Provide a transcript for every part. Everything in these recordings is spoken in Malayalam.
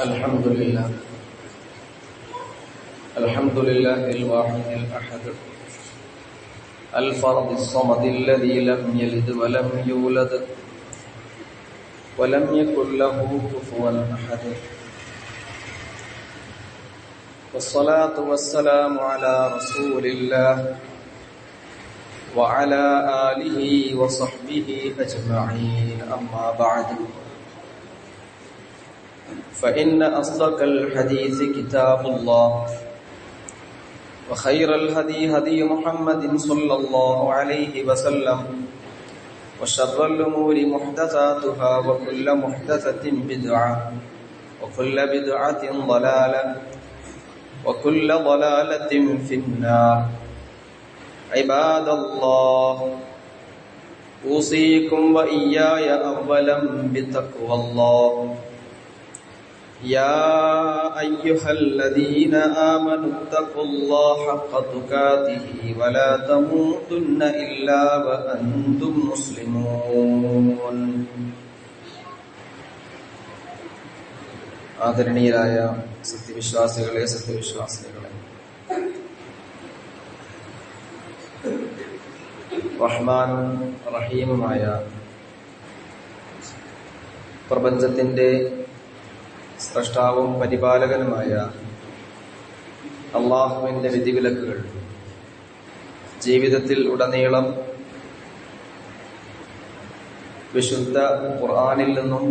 الحمد لله الواحد الأحد الفرد الصمد الذي لم يلد ولم يولد ولم يكن له كفوا أحد، والصلاة والسلام على رسول الله وعلى آله وصحبه أجمعين، أما بعد، فإن أصدق الحديث كتاب الله، وخير الهدي هدي محمد صلى الله عليه وسلم، وشر الأمور محدثاتها، وكل محدثة بدعة، وكل بدعة ضلالة، وكل ضلالة في النار. عباد الله، أوصيكم وإياي أولا بتقوى الله. يا أيها الذين آمنوا اتقوا الله حق تقاته ولا تموتن إلا وأنتم مسلمون. ആദരണീയരായ സത്യവിശ്വാസികളെ, സത്യവിശ്വാസികളെ, റഹ്മാനും റഹീമുമായ പ്രപഞ്ചത്തിന്റെ സ്രഷ്ടാവും പരിപാലകനുമായ അള്ളാഹുവിന്റെ വിധിവിലക്കുകൾ ജീവിതത്തിൽ ഉടനീളം വിശുദ്ധ ഖുർആനിൽ നിന്നും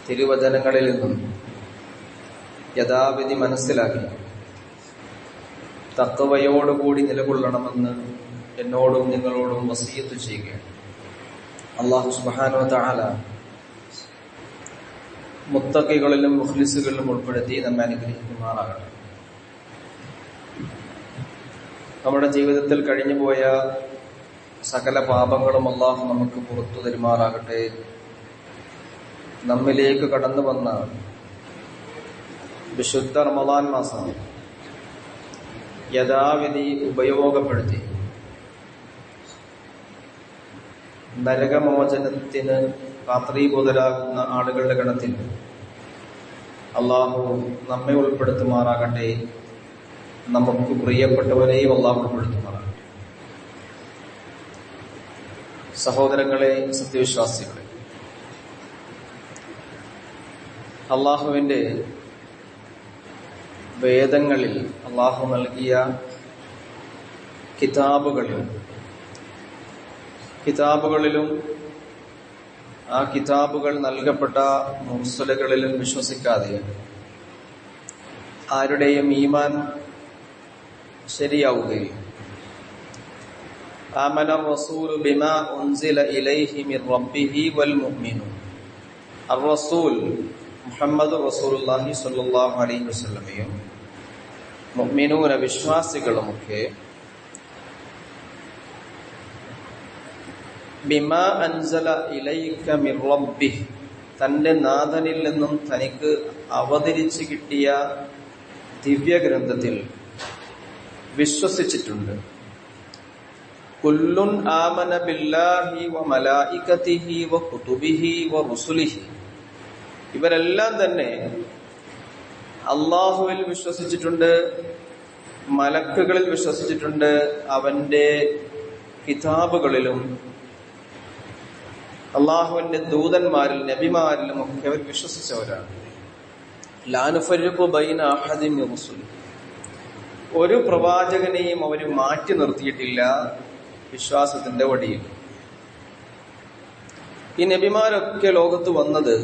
തിരുവചനങ്ങളിൽ നിന്നും യഥാവിധി മനസ്സിലാക്കി തഖ്വയോടുകൂടി നിലകൊള്ളണമെന്ന് എന്നോടും നിങ്ങളോടും വസിയത്ത് ചെയ്യുകയാണ്. അല്ലാഹു സുബ്ഹാനഹു വ തആല മുത്തഖികളിലും മുഖ്ലിസുകളിലും ഉൾപ്പെടുത്തി നമ്മെ അനുഗ്രഹിക്കുമാറാകട്ടെ. നമ്മുടെ ജീവിതത്തിൽ കഴിഞ്ഞുപോയ സകല പാപങ്ങളും അല്ലാഹു നമുക്ക് പുറത്തു തരുമാറാകട്ടെ. നമ്മിലേക്ക് കടന്നു വന്ന വിശുദ്ധ റമളാൻ മാസം യഥാവിധി ഉപയോഗപ്പെടുത്തി നരകമോചനത്തിന് പാത്രീഭൂതരാകുന്ന ആളുകളുടെ ഗണത്തിൽ അള്ളാഹു നമ്മെ ഉൾപ്പെടുത്തുമാറാകട്ടെ. നമുക്ക് പ്രിയപ്പെട്ടവരെയും അള്ളാഹു ഉൾപ്പെടുത്തുമാറാകട്ടെ. സഹോദരങ്ങളെ, സത്യവിശ്വാസികളെ, അള്ളാഹുവിന്റെ വേദങ്ങളിൽ അള്ളാഹു നൽകിയ കിതാബുകളിലും ആ കിതാബുകൾ നൽകപ്പെട്ട മുർസലുകളിലും വിശ്വസിക്കാതെ ആരുടെയും ഈമാൻ ശരിയാവുകയും ആമന റസൂലു ബിമാ ഉൻസില ഇലൈഹി മിർ റബ്ബിഹി വൽ മുഅ്മിനൂൻ, അർ-റസൂൽ മുഹമ്മദ് റസൂലുള്ളാഹി സ്വല്ലല്ലാഹു അലൈഹി വസല്ലമയും മുഅ്മിനൂന വിശ്വാസികളുമൊക്കെ ബിമാ അൻസല ഇലൈക മിർ റബ്ബിഹി, തന്റെ നാഥനിൽ നിന്നും തനിക്ക് അവതരിച്ചു കിട്ടിയ ദിവ്യഗ്രന്ഥത്തിൽ വിശ്വസിച്ചിട്ടുണ്ട്. കുല്ലുൻ ആമന ബില്ലാഹി വ മലായികതിഹി വ കുതുബിഹി വ റുസുലിഹി, ഇവരെല്ലാം തന്നെ അള്ളാഹുവിൽ വിശ്വസിച്ചിട്ടുണ്ട്, മലക്കുകളിൽ വിശ്വസിച്ചിട്ടുണ്ട്, അവന്റെ കിതാബുകളിലും അള്ളാഹുവിന്റെ ദൂതന്മാരിൽ നബിമാരിലും ഒക്കെ അവർ വിശ്വസിച്ചവരാണ്. ലാ നുഫർരിഖു ബൈന അഹദിൻ മിർ റുസുലി, ഒരു പ്രവാചകനെയും അവർ മാറ്റി നിർത്തിയിട്ടില്ല വിശ്വാസത്തിന്റെ വടിയിൽ. ഈ നബിമാരൊക്കെ ലോകത്ത് വന്നത്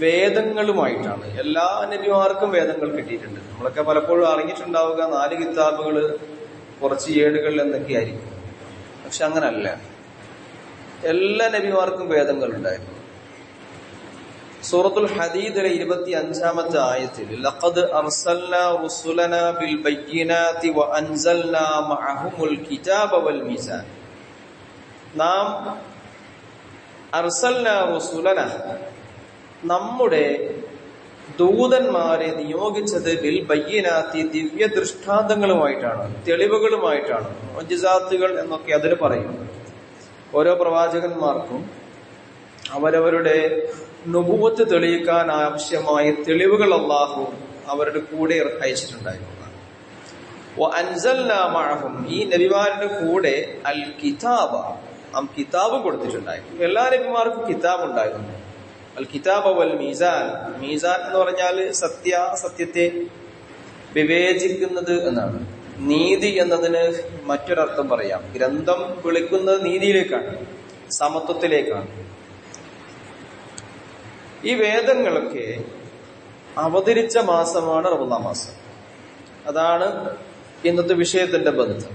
വേദങ്ങളുമായിട്ടാണ്. എല്ലാ നബിമാർക്കും വേദങ്ങൾ കിട്ടിയിട്ടുണ്ട്. നമ്മളൊക്കെ പലപ്പോഴും അറിഞ്ഞിട്ടുണ്ടാവുക 4 കിതാബുകൾ, കുറച്ച് ഏടുകൾ എന്നൊക്കെ ആയിരിക്കും. പക്ഷെ അങ്ങനല്ല, എല്ലാ നബിമാർക്കും വേദങ്ങൾ ഉണ്ടായിരുന്നു. സൂറത്തുൽ ഹദീദിലെ 25-ാമത്തെ ആയത്തിൽ ലഖദ് അർസൽനാ റുസുലനാ ബിൽ ബയ്യിനാതി വ അൻസൽനാ മഅഹുൽ കിതാബ വൽ മീസാൻ, നാം അർസൽനാ റുസുലനാ, നമ്മുടെ ദൂതന്മാരെ നിയോഗിച്ചത് ബിൽ ബയ്യിനാതി, ദിവ്യ ദൃഷ്ടാന്തങ്ങളുമായിട്ടാണ്, തെളിവുകളുമായിട്ടാണ്. മുഅ്ജിസാത്തുകൾ എന്നൊക്കെ അതിന് പറയും. ഓരോ പ്രവാചകന്മാർക്കും അവരവരുടെ നുബുവത്ത് തെളിയിക്കാൻ ആവശ്യമായ തെളിവുകൾ അല്ലാഹു അവരുടെ കൂടെ അയച്ചിട്ടുണ്ടായിരുന്നു. ഈ നബിമാരുടെ കൂടെ അൽ കിതാബ, കിതാബ് കൊടുത്തിട്ടുണ്ടായിരുന്നു. എല്ലാ നബിമാർക്കും കിതാബ് ഉണ്ടായിരുന്നു. അൽ കിതാബ വൽ മീസാൻ, മീസാൻ എന്ന് പറഞ്ഞാൽ സത്യത്തെ വിവേചിക്കുന്നത് എന്നാണ്. നീതി എന്നതിന് മറ്റൊരർത്ഥം പറയാം. ഗ്രന്ഥം വിളിക്കുന്നത് നീതിയിലേക്കാണ്, സമത്വത്തിലേക്കാണ്. ഈ വേദങ്ങളൊക്കെ അവതരിച്ച മാസമാണ് റമദാൻ മാസം. അതാണ് ഇന്നത്തെ വിഷയത്തിന്റെ ബന്ധം.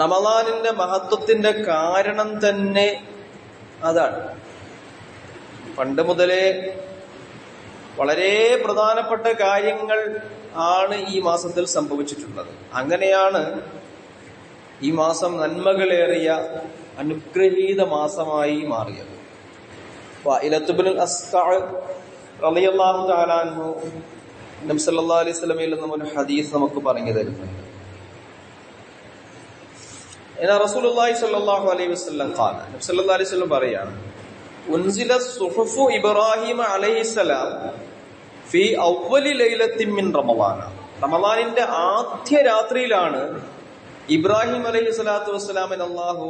റമദാനിന്റെ മഹത്വത്തിന്റെ കാരണം തന്നെ അതാണ്. പണ്ട് മുതലേ വളരെ പ്രധാനപ്പെട്ട കാര്യങ്ങൾ ആണ് ഈ മാസത്തിൽ സംഭവിച്ചിട്ടുള്ളത്. അങ്ങനെയാണ് ഈ മാസം നന്മകളേറിയ അനുഗ്രഹീത മാസമായി മാറിയത്. വാഇലത്ത് ഇബ്നുൽ അസ്ഖഅ റളിയല്ലാഹു തആല അൻഹു നബി സല്ലല്ലാഹു അലൈഹി വസല്ലമയിൽ നിന്നും ഒരു ഹദീസ് നമുക്ക് പറഞ്ഞു തരുന്നുണ്ട്. റസൂലുള്ളാഹി സ്വല്ലല്ലാഹു അലൈഹി വസല്ലം ഖാല, നബി സല്ലല്ലാഹു അലൈഹി വസല്ലം പറയാണ്, ഉൻസില സുഹുഫു ഇബ്രാഹിം അലൈഹിസ്സലാം ഫീ അവ്വലി ലൈലത്തിൻ മിൻ റമളാന. റമളാനിന്റെ ആദ്യ രാത്രിയിലാണ് ഇബ്രാഹിം അലൈഹി സ്വലാത്തു വസ്സലാമിന് അല്ലാഹു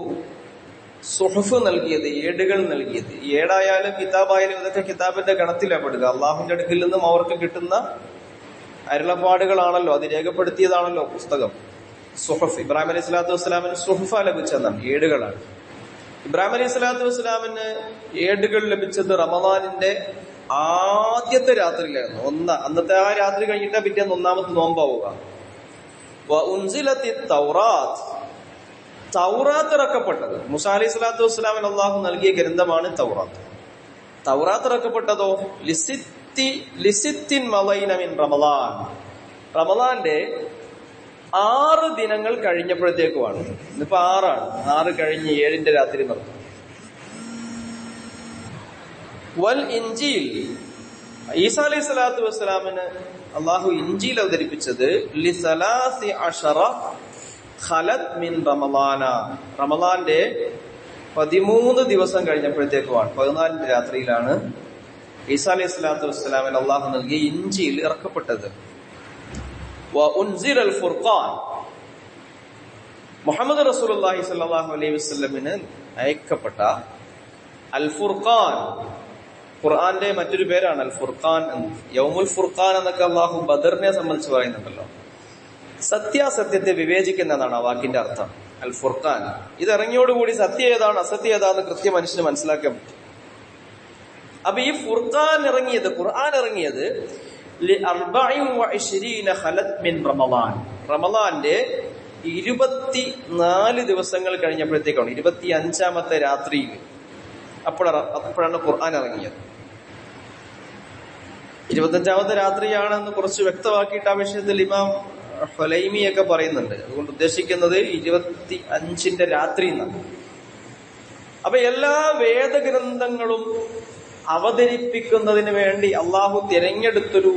സുഹഫ് നൽകിയത്, ഏടുകൾ നൽകിയത്. ഏടായാലും കിതാബായാലും ഇതൊക്കെ കിതാബിന്റെ ഗണത്തിലാണ് പെടുക. അള്ളാഹുവിന്റെ അടുക്കിൽ നിന്നും അവർക്ക് കിട്ടുന്ന അരുളപ്പാടുകളാണല്ലോ, അത് രേഖപ്പെടുത്തിയതാണല്ലോ പുസ്തകം സുഹഫ്. ഇബ്രാഹിം അലൈഹി സ്വലാത്തു വസ്സലാമിന് സുഹഫ ലഭിച്ചതാണ്, ഏടുകളാണ്. ഇബ്രാഹിം അലൈഹി സ്വലാത്തു വസ്സലാമിന് ഏടുകൾ ലഭിച്ചത് റമദാനിന്റെ ആദ്യത്തെ രാത്രിയിലായിരുന്നു. അന്നത്തെ ആ രാത്രി കഴിഞ്ഞിട്ട് പിറ്റേന്ന് ഒന്നാമത്തെ നോമ്പാവുക. തൗറാത്ത് ഇറക്കപ്പെട്ടത് മൂസാ അലൈഹി സ്വലാത്തു വസ്സലാമിന് അള്ളാഹു നൽകിയ ഗ്രന്ഥമാണ് തൗറാത്ത്. തൗറാത്ത് ഇറക്കപ്പെട്ടതോ ലിസിത്തിൻ മളൈന മിൻ റമളാൻ, റമളാന്റെ 6 ദിനങ്ങൾ കഴിഞ്ഞപ്പോഴത്തേക്കുമാണ്. ഇന്നിപ്പോ 6 ആണ്. 6 കഴിഞ്ഞ് 7ന്റെ രാത്രി നടക്കും. വൽ ഇൻജീൽ, ഈസാ അലൈഹി സ്വലാത്തു വസ്സലാമിന് അള്ളാഹു ഇൻജീൽ അവതരിപ്പിച്ചത് ലിസലാസി അശറ ഖലത് മിൻ റമളാന, റമളാന്റെ 13 ദിവസം കഴിഞ്ഞപ്പോഴത്തേക്കുമാണ്, 14ന്റെ രാത്രിയിലാണ് ഈസാ അലൈഹി സ്വലാത്തു വസ്സലാമിന് അള്ളാഹു നൽകിയ ഇൻജീൽ ഇറക്കപ്പെട്ടത്. വഉൻസില അൽ ഫുർഖാൻ, മുഹമ്മദ് റസൂലുള്ളാഹി സ്വല്ലല്ലാഹു അലൈഹി വസല്ലമിന് അയക്കപ്പെട്ട അൽ ഫുർഖാൻ, ഖുർആന്റെ മറ്റൊരു പേരാണ് അൽ ഫുർഖാൻ. യൗമുൽ ഫുർഖാൻ എന്നൊക്കെ അള്ളാഹു ബദറിനെ സംബന്ധിച്ച് പറയുന്നുണ്ടല്ലോ. സത്യാസത്യത്തെ വിവേചിക്കുന്നതാണ് ആ വാക്കിന്റെ അർത്ഥം, അൽ ഫുർഖാൻ. ഇത് ഇറങ്ങിയോടുകൂടി സത്യം ഏതാണ് അസത്യം ഏതാണെന്ന് കൃത്യം മനുഷ്യന് മനസ്സിലാക്കാൻ പറ്റും. അപ്പൊ ഈ ഖുർആൻ ഇറങ്ങിയത് 24 ഖലത് മിൻ റമളാൻ, റമളാന്റെ 24 ദിവസങ്ങൾ കഴിഞ്ഞപ്പോഴത്തേക്കാണ്, 25ാമത്തെ രാത്രിയിൽ. അപ്പോഴാണ് ഖുർആൻ ഇറങ്ങിയത്. 25ാമത്തെ രാത്രിയാണെന്ന് കുറച്ച് വ്യക്തമാക്കിയിട്ട് ആ വിഷയത്തിൽ ഇമാം ഹുലൈമിയൊക്കെ പറയുന്നുണ്ട്. അതുകൊണ്ട് ഉദ്ദേശിക്കുന്നത് 25ന്റെ രാത്രി എന്നാണ്. അപ്പൊ എല്ലാ വേദഗ്രന്ഥങ്ങളും അവതരിപ്പിക്കുന്നതിന് വേണ്ടി അള്ളാഹു തിരഞ്ഞെടുത്തൊരു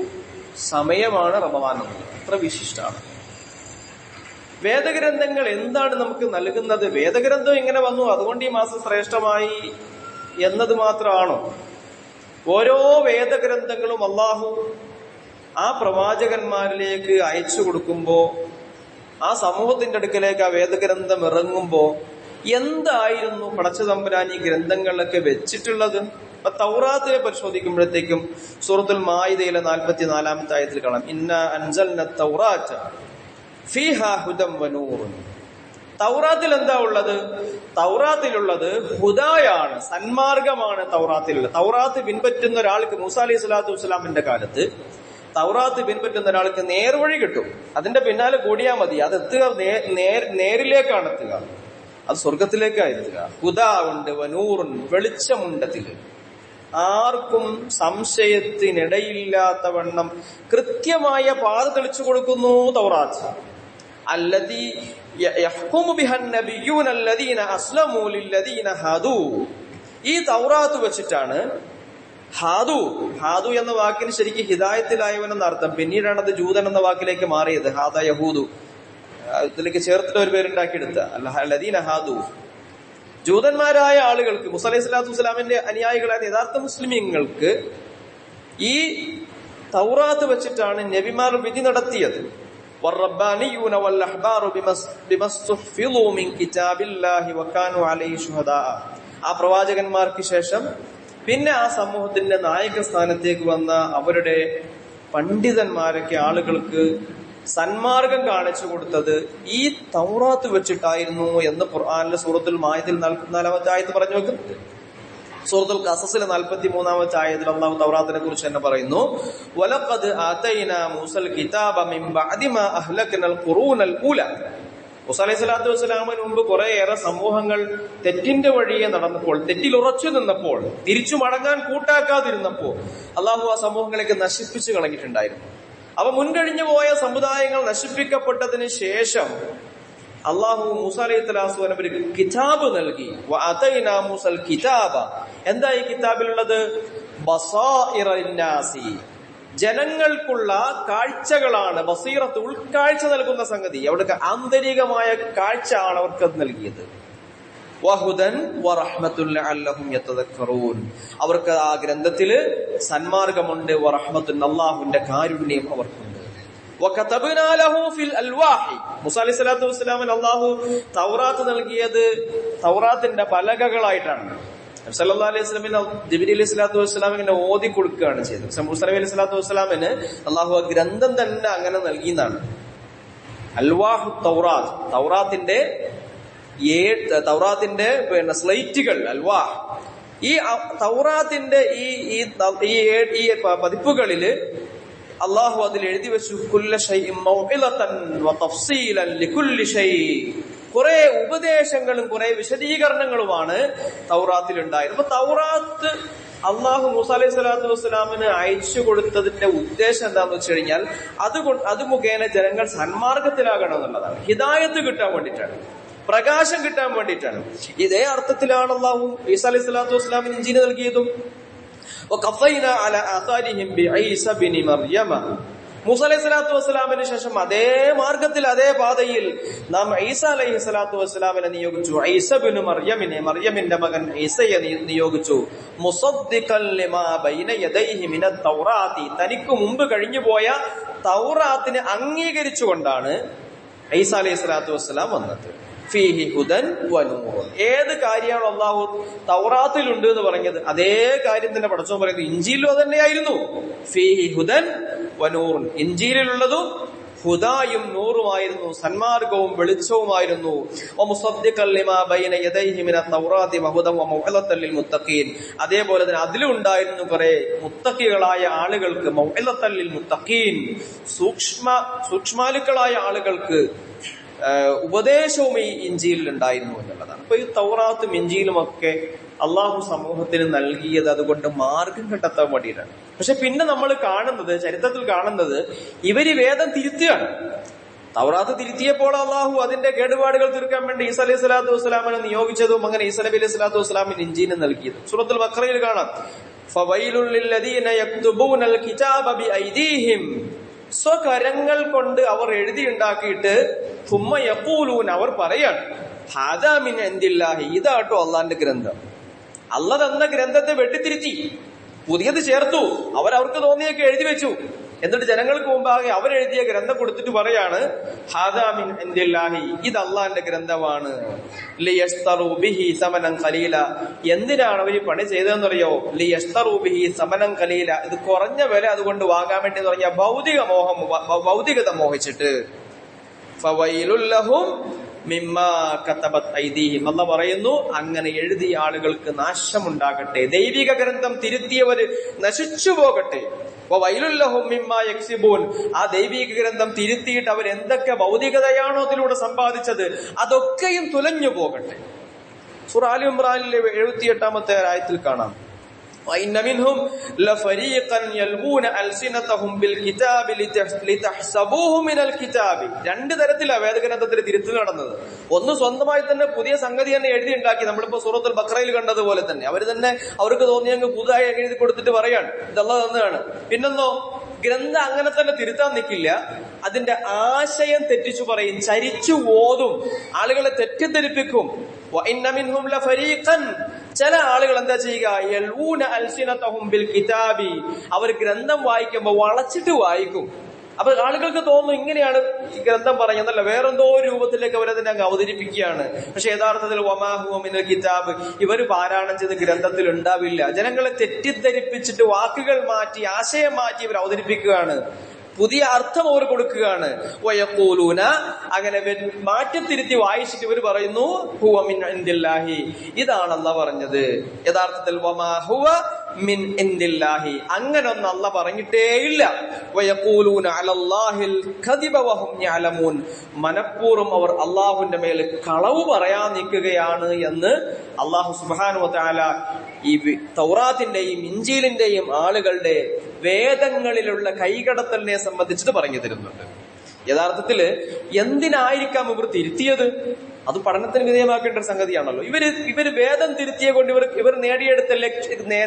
സമയമാണ് റമളാൻ എന്നത്. അത്ര വിശിഷ്ടമാണ്. വേദഗ്രന്ഥങ്ങൾ എന്താണ് നമുക്ക് നൽകുന്നത്? വേദഗ്രന്ഥം ഇങ്ങനെ വന്നു അതുകൊണ്ട് ഈ മാസം ശ്രേഷ്ഠമായി എന്നത് മാത്രമാണോ? ഓരോ വേദഗ്രന്ഥങ്ങളും അള്ളാഹു ആ പ്രവാചകന്മാരിലേക്ക് അയച്ചു കൊടുക്കുമ്പോ, ആ സമൂഹത്തിന്റെ അടുക്കലേക്ക് ആ വേദഗ്രന്ഥം ഇറങ്ങുമ്പോ എന്തായിരുന്നു പടച്ചതമ്പുരാൻ ഈ ഗ്രന്ഥങ്ങളിലൊക്കെ വെച്ചിട്ടുള്ളത്? അപ്പൊ തൗറാത്തിനെ പരിശോധിക്കുമ്പോഴത്തേക്കും സൂറത്തുൽ മാഇദയിലെ 44ാമത്തെ ആയത്തിൽ കാണാം, ഇന്നാ അൻസൽന തൗറാത ഫീഹാ ഹുദം വനൂറുൻ. തൗറാത്തിൽ എന്താ ഉള്ളത്? തൗറാത്തിലുള്ളത് ഹുദായാണ്, സന്മാർഗമാണ് തൗറാത്തിലുള്ളത്. തൗറാത്ത് പിൻപറ്റുന്ന ഒരാൾക്ക്, മൂസാ അലൈഹി സ്വലാത്തു വസ്സലാമിന്റെ കാലത്ത് തൗറാത്ത് പിൻപറ്റുന്ന ഒരാൾക്ക് നേർവഴി കിട്ടും. അതിന്റെ പിന്നാലെ കൂടിയാൽ മതി. അത് എത്തുക നേരിലേക്കാണ് എത്തുക, അത് സ്വർഗത്തിലേക്കാണ് എത്തുക. ഹുദാ ഉണ്ട്, വനൂറുൻ, വെളിച്ചമുണ്ടതില്. ആർക്കും സംശയത്തിനിടയില്ലാത്തവണ്ണം കൃത്യമായ പാത തെളിച്ചു കൊടുക്കുന്നു തൗറാത്ത്. അല്ലദീ യഹ്കുമു ബിഹൻ നബിയ്യൂന അല്ലദീന അസ്ലമൂ ലില്ലദീന ഹാദൂ. ഈ തൗറാത്ത് വെച്ചിട്ടാണ് ഹാദു എന്ന വാക്കിന് ശരിക്കും ഹിദായത്തിലായവൻ എന്ന അർത്ഥം. പിന്നീടാണ് അത് ജൂതൻ എന്ന വാക്കിലേക്ക് മാറിയത്. ഹാദ യഹൂദു, ഇതിലേക്ക് ചേർത്തിട്ട് ഒരു പേരുണ്ടാക്കിയെടുത്ത അല്ലദീന ഹാദു. ജൂതന്മാരായ ആളുകൾക്ക്, മൂസ അലൈഹി സ്വലാത്തു വസ്സലാമിന്റെ അനുയായികളായ യഥാർത്ഥ മുസ്ലിമീങ്ങൾക്ക് ഈ തൗറാത്ത് വെച്ചിട്ടാണ് നബിമാർ വിധി നടത്തിയത്. വറബ്ബാനിയൂന വൽഅഹ്ബാറു ബിമസ്തുഹ്ഫിളൂ മിൻ കിതാബില്ലാഹി വകാനൂ അലൈഹി ശുഹദാ. ആ പ്രവാചകന്മാർക്ക് ശേഷം പിന്നെ ആ സമൂഹത്തിന്റെ നായക സ്ഥാനത്തേക്ക് വന്ന അവരുടെ പണ്ഡിതന്മാരൊക്കെ ആളുകൾക്ക് സന്മാർഗം കാണിച്ചു കൊടുത്തത് ഈ തൗറാത്ത് വെച്ചിട്ടായിരുന്നു എന്ന് ഖുർആനിലെ സൂറത്തുൽ മാഇദയിൽ 44-ാമത്തെ ആയത്ത് പറഞ്ഞു വെക്കുന്നുണ്ട്. സൂറത്തുൽ ഖസസിലെ 43-ാമത്തെ ആയത്തിൽ അല്ലാഹു തൗറാത്തിനെ കുറിച്ച് തന്നെ പറയുന്നു, വലഖദ് ആതൈനാ മൂസൽ കിതാബ മിൻ ബഅദി മാ അഹ്ലക്നൽ ഖുറൂനൽ ഊല. മൂസ അലൈഹി സ്വലാത്തു വസ്സലാമിന് മുമ്പ് കുറേയേറെ സമൂഹങ്ങൾ തെറ്റിന്റെ വഴിയെ നടന്നപ്പോൾ, തെറ്റിൽ ഉറച്ചു നിന്നപ്പോൾ, തിരിച്ചു മടങ്ങാൻ കൂട്ടാക്കാതിരുന്നപ്പോൾ അല്ലാഹു ആ സമൂഹങ്ങളെയൊക്കെ നശിപ്പിച്ചു കളഞ്ഞിട്ടുണ്ടായിരുന്നു. അവ മുൻകഴിഞ്ഞു പോയ സമുദായങ്ങൾ നശിപ്പിക്കപ്പെട്ടതിന് ശേഷം അള്ളാഹു മൂസ അലൈഹി സ്വലാത്തു വസ്സലാം ഒരു കിതാബ് നൽകി. വഅതൈനാ മൂസൽ കിതാബ. എന്താ ഈ കിതാബിലുള്ളത്? ബസായിറ ലിന്നാസി, ജനങ്ങൾക്കുള്ള കാഴ്ചകളാണ്. ബസീറത്ത്, ഉൾക്കാഴ്ച നൽകുന്ന സംഗതി. അവർക്ക് ആന്തരികമായ കാഴ്ച ആണ് അവർക്ക് അത് നൽകിയത്. വഹുദൻ വറഹ്മത്തുൻ ലഅല്ലഹും യതദക്കറൂൻ. അവർക്ക് ആ ഗ്രന്ഥത്തില് സന്മാർഗമുണ്ട്. വറഹ്മത്തുൻ, അല്ലാഹുവിന്റെ കാരുണ്യം അവർക്കുണ്ട്. വകതബ്നാ ലഹു ഫിൽ അൽവാഹി. മൂസ അലൈഹി സ്വലാത്തു വസ്സലാമിന് അല്ലാഹു തൗറാത്ത് നൽകിയത് തൗറാത്തിന്റെ പലകകളായിട്ടാണ്. നബി സല്ലല്ലാഹു അലൈഹി വസല്ലമിന് ജിബ്രീൽ അലൈഹി സ്വലാത്തു വസ്സലാം ഇങ്ങനെ ഓതി കൊടുക്കുകയാണ് ചെയ്തത്. മൂസ നബി അലൈഹി സ്വലാത്തു വസ്സലാമിന് അല്ലാഹു ആ ഗ്രന്ഥം തന്നെ അങ്ങനെ നൽകിയെന്നാണ്. അൽവാഹു തൗറാത്ത്, തൗറാത്തിന്റെ സ്ലൈറ്റുകൾ, അൽവാഹ്. ഈ തൗറാത്തിന്റെ ഈ പതിപ്പുകളില് അള്ളാഹു അതിൽ എഴുതി വെച്ചു കുല്ല ശൈഇൻ മൗഇലതൻ വതഫ്സീലൻ ലികുല്ലി ശൈ. കുറെ ഉപദേശങ്ങളും കുറെ വിശദീകരണങ്ങളുമാണ് തൗറാത്തിൽ ഉണ്ടായത്. അപ്പൊ തൗറാത്ത് അള്ളാഹു മൂസ അലൈഹി സ്വലാത്തു വസ്സലാമിന് അയച്ചു കൊടുത്തതിന്റെ ഉദ്ദേശം എന്താണെന്ന് വെച്ച് കഴിഞ്ഞാൽ അത് മുഖേന ജനങ്ങൾ സന്മാർഗത്തിലാകണം എന്നുള്ളതാണ്. ഹിദായത്ത് കിട്ടാൻ വേണ്ടിയിട്ടാണ്, പ്രകാശം കിട്ടാൻ വേണ്ടിയിട്ടാണ്. ഇതേ അർത്ഥത്തിലാണ് അള്ളാഹു ഈസാ അലൈഹി സ്വലാത്തു വസ്സലാമിന് ഇഞ്ചീൽ നൽകിയതും. മൂസ അലൈഹി സ്വലാത്തു വസ്സലാമിന് ശേഷം അതേ മാർഗത്തിൽ, അതേ പാതയിൽ നാം ഈസാ അലൈഹി സ്വലാത്തു വസ്സലാമിനെ നിയോഗിച്ചു. ഈസ ഇബ്നു മർയമിനെ, മർയമിന്റെ മകൻ ഈസയെ നിയോഗിച്ചു. മുസദ്ദിഖൻ ലിമാ ബൈന യദൈഹി മിനത് തൗറാത്തി. തനിക്ക് മുമ്പ് കഴിഞ്ഞുപോയ തൗറാത്തിനെ അംഗീകരിച്ചുകൊണ്ടാണ് ഈസാ അലൈഹി സ്വലാത്തു വസ്സലാം വന്നത്. ഫീഹി ഹുദൻ വനൂർ. ഏത് കാര്യമാണ് അല്ലാഹു തൗറാത്തിലുണ്ട് എന്ന് പറഞ്ഞത് അതേ കാര്യം തന്നെ പടച്ചോൻ പറയുന്നത് ഇഞ്ചീലും അത് തന്നെയായിരുന്നു. ഫീഹി ഹുദൻ വനൂർ. ഇഞ്ചീലിലുള്ളതും ഹുദായും നൂറുമായിരുന്നു, സന്മാർഗവും വെളിച്ചവുമായിരുന്നു. വമുസദ്ദിഖൻ ലിമാ ബൈന യദൈഹി മിനത് തൗറാത്തി വഹുദൻ വമൗഇലതൻ ലിൽ മുത്തഖീൻ. അതേപോലെ തന്നെ അതിലും ഉണ്ടായിരുന്നു കുറെ മുത്തഖികളായ ആളുകൾക്ക്, മൗഇലതൻ ലിൽ മുത്തഖീൻ, സൂക്ഷ്മാലുക്കളായ ആളുകൾക്ക് ഉപദേശവും ഈ ഇഞ്ചീലിൽ ഉണ്ടായിരുന്നു എന്നുള്ളതാണ്. അപ്പൊ ഈ തൗറാത്തും ഇഞ്ചീലും ഒക്കെ അള്ളാഹു സമൂഹത്തിന് നൽകിയത് അതുകൊണ്ട് മാർഗം കണ്ടെത്താൻ വേണ്ടിയിട്ടാണ്. പക്ഷെ പിന്നെ നമ്മൾ കാണുന്നത്, ചരിത്രത്തിൽ കാണുന്നത്, ഇവര് വേദം തിരുത്തുകയാണ്. തൗറാത്ത് തിരുത്തിയപ്പോൾ അള്ളാഹു അതിന്റെ കേടുപാടുകൾ തീർക്കാൻ വേണ്ടി ഈസാ അലൈഹി സ്വലാത്തു വസ്സലാമിനെ നിയോഗിച്ചതും അങ്ങനെ ഈസാ നബി അലൈഹി സ്വലാത്തു വസ്സലാമിന് ഇഞ്ചീലിനെ നൽകിയതും സൂറത്തുൽ ബഖറയിൽ കാണാം. ഫവൈലുൽ ലില്ലദീന യക്തുബൂനൽ കിതാബ ബിഐദീഹിം. സ്വകരങ്ങൾ കൊണ്ട് അവർ എഴുതിയുണ്ടാക്കിയിട്ട് സുമ്മ യഖൂലൂൻ, അവർ പറയാണ്, ഹാദാ മിൻ ഇൻദില്ലാഹി, ഇതാട്ടോ അള്ളാന്റെ ഗ്രന്ഥം. അള്ളാഹ് തന്ന ഗ്രന്ഥത്തെ വെട്ടിത്തിരുത്തി പുതിയത് ചേർത്തു. അവർക്ക് തോന്നിയൊക്കെ എഴുതി വെച്ചു. എന്നിട്ട് ജനങ്ങൾക്ക് മുമ്പാകെ അവരെഴുതിയ ഗ്രന്ഥം കൊടുത്തിട്ട് പറയാണ്, ഹാദാ മിൻ ഇൻദില്ലാഹി, ഇത് അള്ളാന്റെ ഗ്രന്ഥമാണ്. ലിയശ്തറൂ ബിഹി സമനൻ ഖലീല. എന്തിനാണ് അവർ പണി ചെയ്തതെന്നറിയോ? ലിയശ്തറൂ ബിഹി സമനൻ ഖലീല, ഇത് കുറഞ്ഞ വില അതുകൊണ്ട് വാങ്ങാൻ വേണ്ടി എന്ന് പറഞ്ഞാൽ ഭൗതികത മോഹിച്ചിട്ട്. ഫവൈലുൽ ലഹും മിമ്മാ കതബത് ഐദീഹിം. അല്ലാഹു പറയുന്നു, അങ്ങനെ എഴുതിയ ആളുകൾക്ക് നാശമുണ്ടാകട്ടെ, ദൈവിക ഗ്രന്ഥം തിരുത്തിയവര് നശിച്ചു പോകട്ടെ. വവൈലുൽ ലഹും മിമ്മാ യക്സിബൂൻ. ആ ദൈവിക ഗ്രന്ഥം തിരുത്തിയിട്ട് അവർ എന്തൊക്കെ ഭൗതികതയാണോ അതിലൂടെ സമ്പാദിച്ചത് അതൊക്കെയും തുലഞ്ഞു പോകട്ടെ. സൂറ ആലി ഇംറാനിലെ 78-ാമത്തെ ആയത്തിൽ കാണാം, وَإِنَّ مِنْهُمْ لَفَرِيقًا يَلْوُونَ أَلْسِنَتَهُمْ بِالْكِتَابِ لِتَحْسَبُوهُ مِنَ الْكِتَابِ. രണ്ട് തരത്തിലാണ് വേദഗ്രന്ഥത്തിൽ തിരുത്തൽ നടന്നത്. ഒന്ന് സ്വന്തമായി തന്നെ പുതിയ സംഗതി തന്നെ എഴുതി ഉണ്ടാക്കി, നമ്മളിപ്പോ സൂറത്തുൽ ബഖറയിൽ കണ്ടതുപോലെ തന്നെ അവർക്ക് തോന്നിയങ്ങ് പുതുതായി എഴുതി കൊടുത്തിട്ട് പറയാണ് ഇത് അല്ലാഹ് തന്നതാണ്. പിന്നെന്നോ ഗ്രന്ഥം അങ്ങനെ തന്നെ തിരുത്താൻ നിൽക്കില്ല, അതിന്റെ ആശയം തെറ്റിച്ചു പറയും, ചരിച്ചു ഓതും, ആളുകളെ തെറ്റിദ്ധരിപ്പിക്കും. ചില ആളുകൾ എന്താ ചെയ്യുക, അവർ ഗ്രന്ഥം വായിക്കുമ്പോ വളച്ചിട്ട് വായിക്കും. അപ്പൊ ആളുകൾക്ക് തോന്നുന്നു ഇങ്ങനെയാണ് ഈ ഗ്രന്ഥം പറയുന്നതല്ല, വേറെന്തോ രൂപത്തിലേക്ക് അവരതിനെ അങ്ങ് അവതരിപ്പിക്കുകയാണ്. പക്ഷെ യഥാർത്ഥത്തിൽ വമാഹുവ മിനൽ കിതാബ്, ഇവർ പാരായണം ചെയ്ത ഗ്രന്ഥത്തിൽ ഉണ്ടാവില്ല. ജനങ്ങളെ തെറ്റിദ്ധരിപ്പിച്ചിട്ട് വാക്കുകൾ മാറ്റി, ആശയം മാറ്റി ഇവർ അവതരിപ്പിക്കുകയാണ്, പുതിയ അർത്ഥം അവർ കൊടുക്കുകയാണ്. വയഖൂലൂന, അങ്ങനെ മാറ്റത്തിരുത്തി വായിച്ചിട്ട് ഇവർ പറയുന്നു ഹുവ മിൻ ഇൻദില്ലാഹി, ഇതാണ് അല്ലാഹ് പറഞ്ഞത്. യഥാർത്ഥത്തിൽ വമാ ഹുവ മിൻ ഇൻദില്ലാഹി, അങ്ങനൊന്നും അല്ലാഹ് പറഞ്ഞിട്ടേയില്ല. വയഖൂലൂന അലല്ലാഹിൽ കദിബ വഹും യഅലമൂൻ, മനഃപൂർവ്വം അവർ അല്ലാഹുവിന്റെ മേൽ കളവ് പറയാൻ നിൽക്കുകയാണ് എന്ന് അല്ലാഹു സുബ്ഹാനഹു വ തആല ഈ തൗറാത്തിന്റെയും ഇഞ്ചീലിന്റെയും ആളുകളുടെ വേദങ്ങളിലുള്ള കൈകടത്തലിനെ സംബന്ധിച്ചിട്ട് പറഞ്ഞു തരുന്നുണ്ട്. യഥാർത്ഥത്തില് എന്തിനായിരിക്കാം ഇവർ തിരുത്തിയത്? അത് പഠനത്തിന് വിധേയമാക്കേണ്ട ഒരു സംഗതിയാണല്ലോ. ഇവര് വേദം തിരുത്തിയെ കൊണ്ട് ഇവർ നേടിയെടുത്ത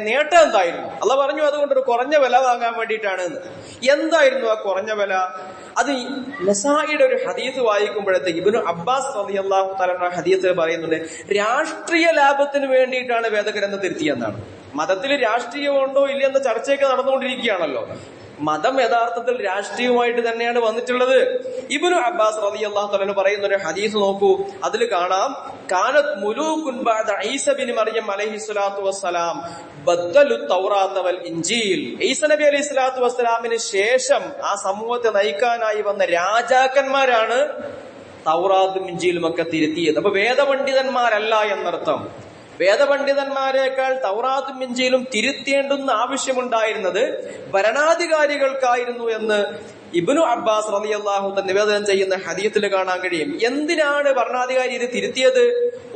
നേട്ടം എന്തായിരുന്നു? അല്ലാഹ് പറഞ്ഞു അതുകൊണ്ട് ഒരു കുറഞ്ഞ വില വാങ്ങാൻ വേണ്ടിയിട്ടാണ്. എന്തായിരുന്നു ആ കുറഞ്ഞ വില? അത് നസായിയുടെ ഒരു ഹദീസ് വായിക്കുമ്പോഴത്തേക്ക് ഇബ്നു അബ്ബാസ് റളിയല്ലാഹു തആല ഹദീസിൽ പറയുന്നുണ്ട്, രാഷ്ട്രീയ ലാഭത്തിന് വേണ്ടിയിട്ടാണ് വേദഗ്രന്ഥം തിരുത്തിയെന്നാണ്. മതത്തിൽ രാഷ്ട്രീയമുണ്ടോ ഇല്ലെന്ന ചർച്ചയൊക്കെ നടന്നുകൊണ്ടിരിക്കുകയാണല്ലോ. മതം യഥാർത്ഥത്തിൽ രാഷ്ട്രീയമായിട്ട് തന്നെയാണ് വന്നിട്ടുള്ളത്. ഇബ്നു അബ്ബാസ് റളിയല്ലാഹു തആല പറയുന്ന ഒരു ഹദീസ് നോക്കൂ, അതിൽ കാണാം, കാനത് മുലൂകുൻ ബഅദ ഈസ ബിൻ മറിയം അലൈഹിസ്സലാത്തു വസ്സലാം ബദ്ദലു തൗറാത്ത വൽ ഇൻജീൽ. ഈസ നബി അലൈഹിസ്സലാത്തു വസ്സലാമിന് ശേഷം ആ സമൂഹത്തെ നയിക്കാനായി വന്ന രാജാക്കന്മാരാണ് തൗറാത്തും ഇൻജീലും ഒക്കെ തിരുത്തിയത്. അപ്പൊ വേദപണ്ഡിതന്മാരല്ല എന്നർത്ഥം. വേദപണ്ഡിതന്മാരെക്കാൾ തൗറാത്തും ഇൻജീലും തിരുത്തേണ്ടുന്ന ആവശ്യമുണ്ടായിരുന്നത് ഭരണാധികാരികൾക്കായിരുന്നു എന്ന് ഇബ്നു അബ്ബാസ് റളിയല്ലാഹു അൻഹു നിവേദനം ചെയ്യുന്ന ഹദീസിൽ കാണാൻ കഴിയും. എന്തിനാണ് ഭരണാധികാരി ഇത് തിരുത്തിയത്?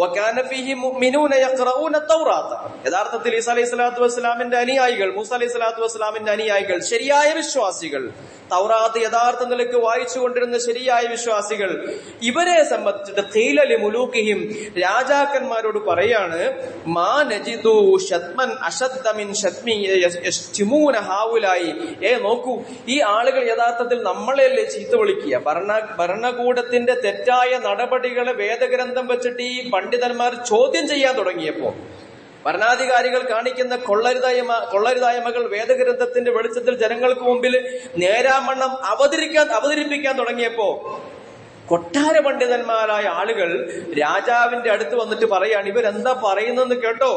വകാന ഫീഹി മുഅ്മിനൂന യഖറഊന തൗറാത്ത, യഥാർത്ഥത്തിൽ ഈസ അലൈഹിസ്സലാത്തു വസ്സലാമിന്റെ അനുയായികൾ, മൂസ അലൈഹിസ്സലാത്തു വസ്സലാമിന്റെ അനുയായികൾ, ശരിയായ വിശ്വാസികൾ, തൗറാത്ത് യഥാർത്ഥ നിലയ്ക്ക് വായിച്ചു കൊണ്ടിരുന്ന ശരിയായ വിശ്വാസികൾ, ഇവരെ സംബന്ധിച്ചിട്ട് ഖീല ലിമുലൂകിഹിം, രാജാക്കന്മാരോട് പറയാണ്, മാ നജിദു ശത്മൻ അശദ്ദ മിൻ ശത്മി യസ്തിമൂന ഹൗലായി. നോക്കൂ, ഈ ആളുകൾ യഥാർത്ഥത്തിൽ നമ്മളെയല്ലേ ചീത്ത വിളിക്കുക? ഭരണകൂടത്തിന്റെ തെറ്റായ നടപടികളെ വേദഗ്രന്ഥം വെച്ചിട്ട് ഈ പണ്ഡിതന്മാർ ചോദ്യം ചെയ്യാൻ തുടങ്ങിയപ്പോ, ഭരണാധികാരികൾ കാണിക്കുന്ന കൊള്ളരുതായ്മകൾ വേദഗ്രന്ഥത്തിന്റെ വെളിച്ചത്തിൽ ജനങ്ങൾക്ക് മുമ്പിൽ നേരാമണ്ണം അവതരിപ്പിക്കാൻ തുടങ്ങിയപ്പോ, കൊട്ടാര പണ്ഡിതന്മാരായ ആളുകൾ രാജാവിന്റെ അടുത്ത് വന്നിട്ട് പറയാണ്, ഇവരെന്താ പറയുന്നെന്ന് കേട്ടോ?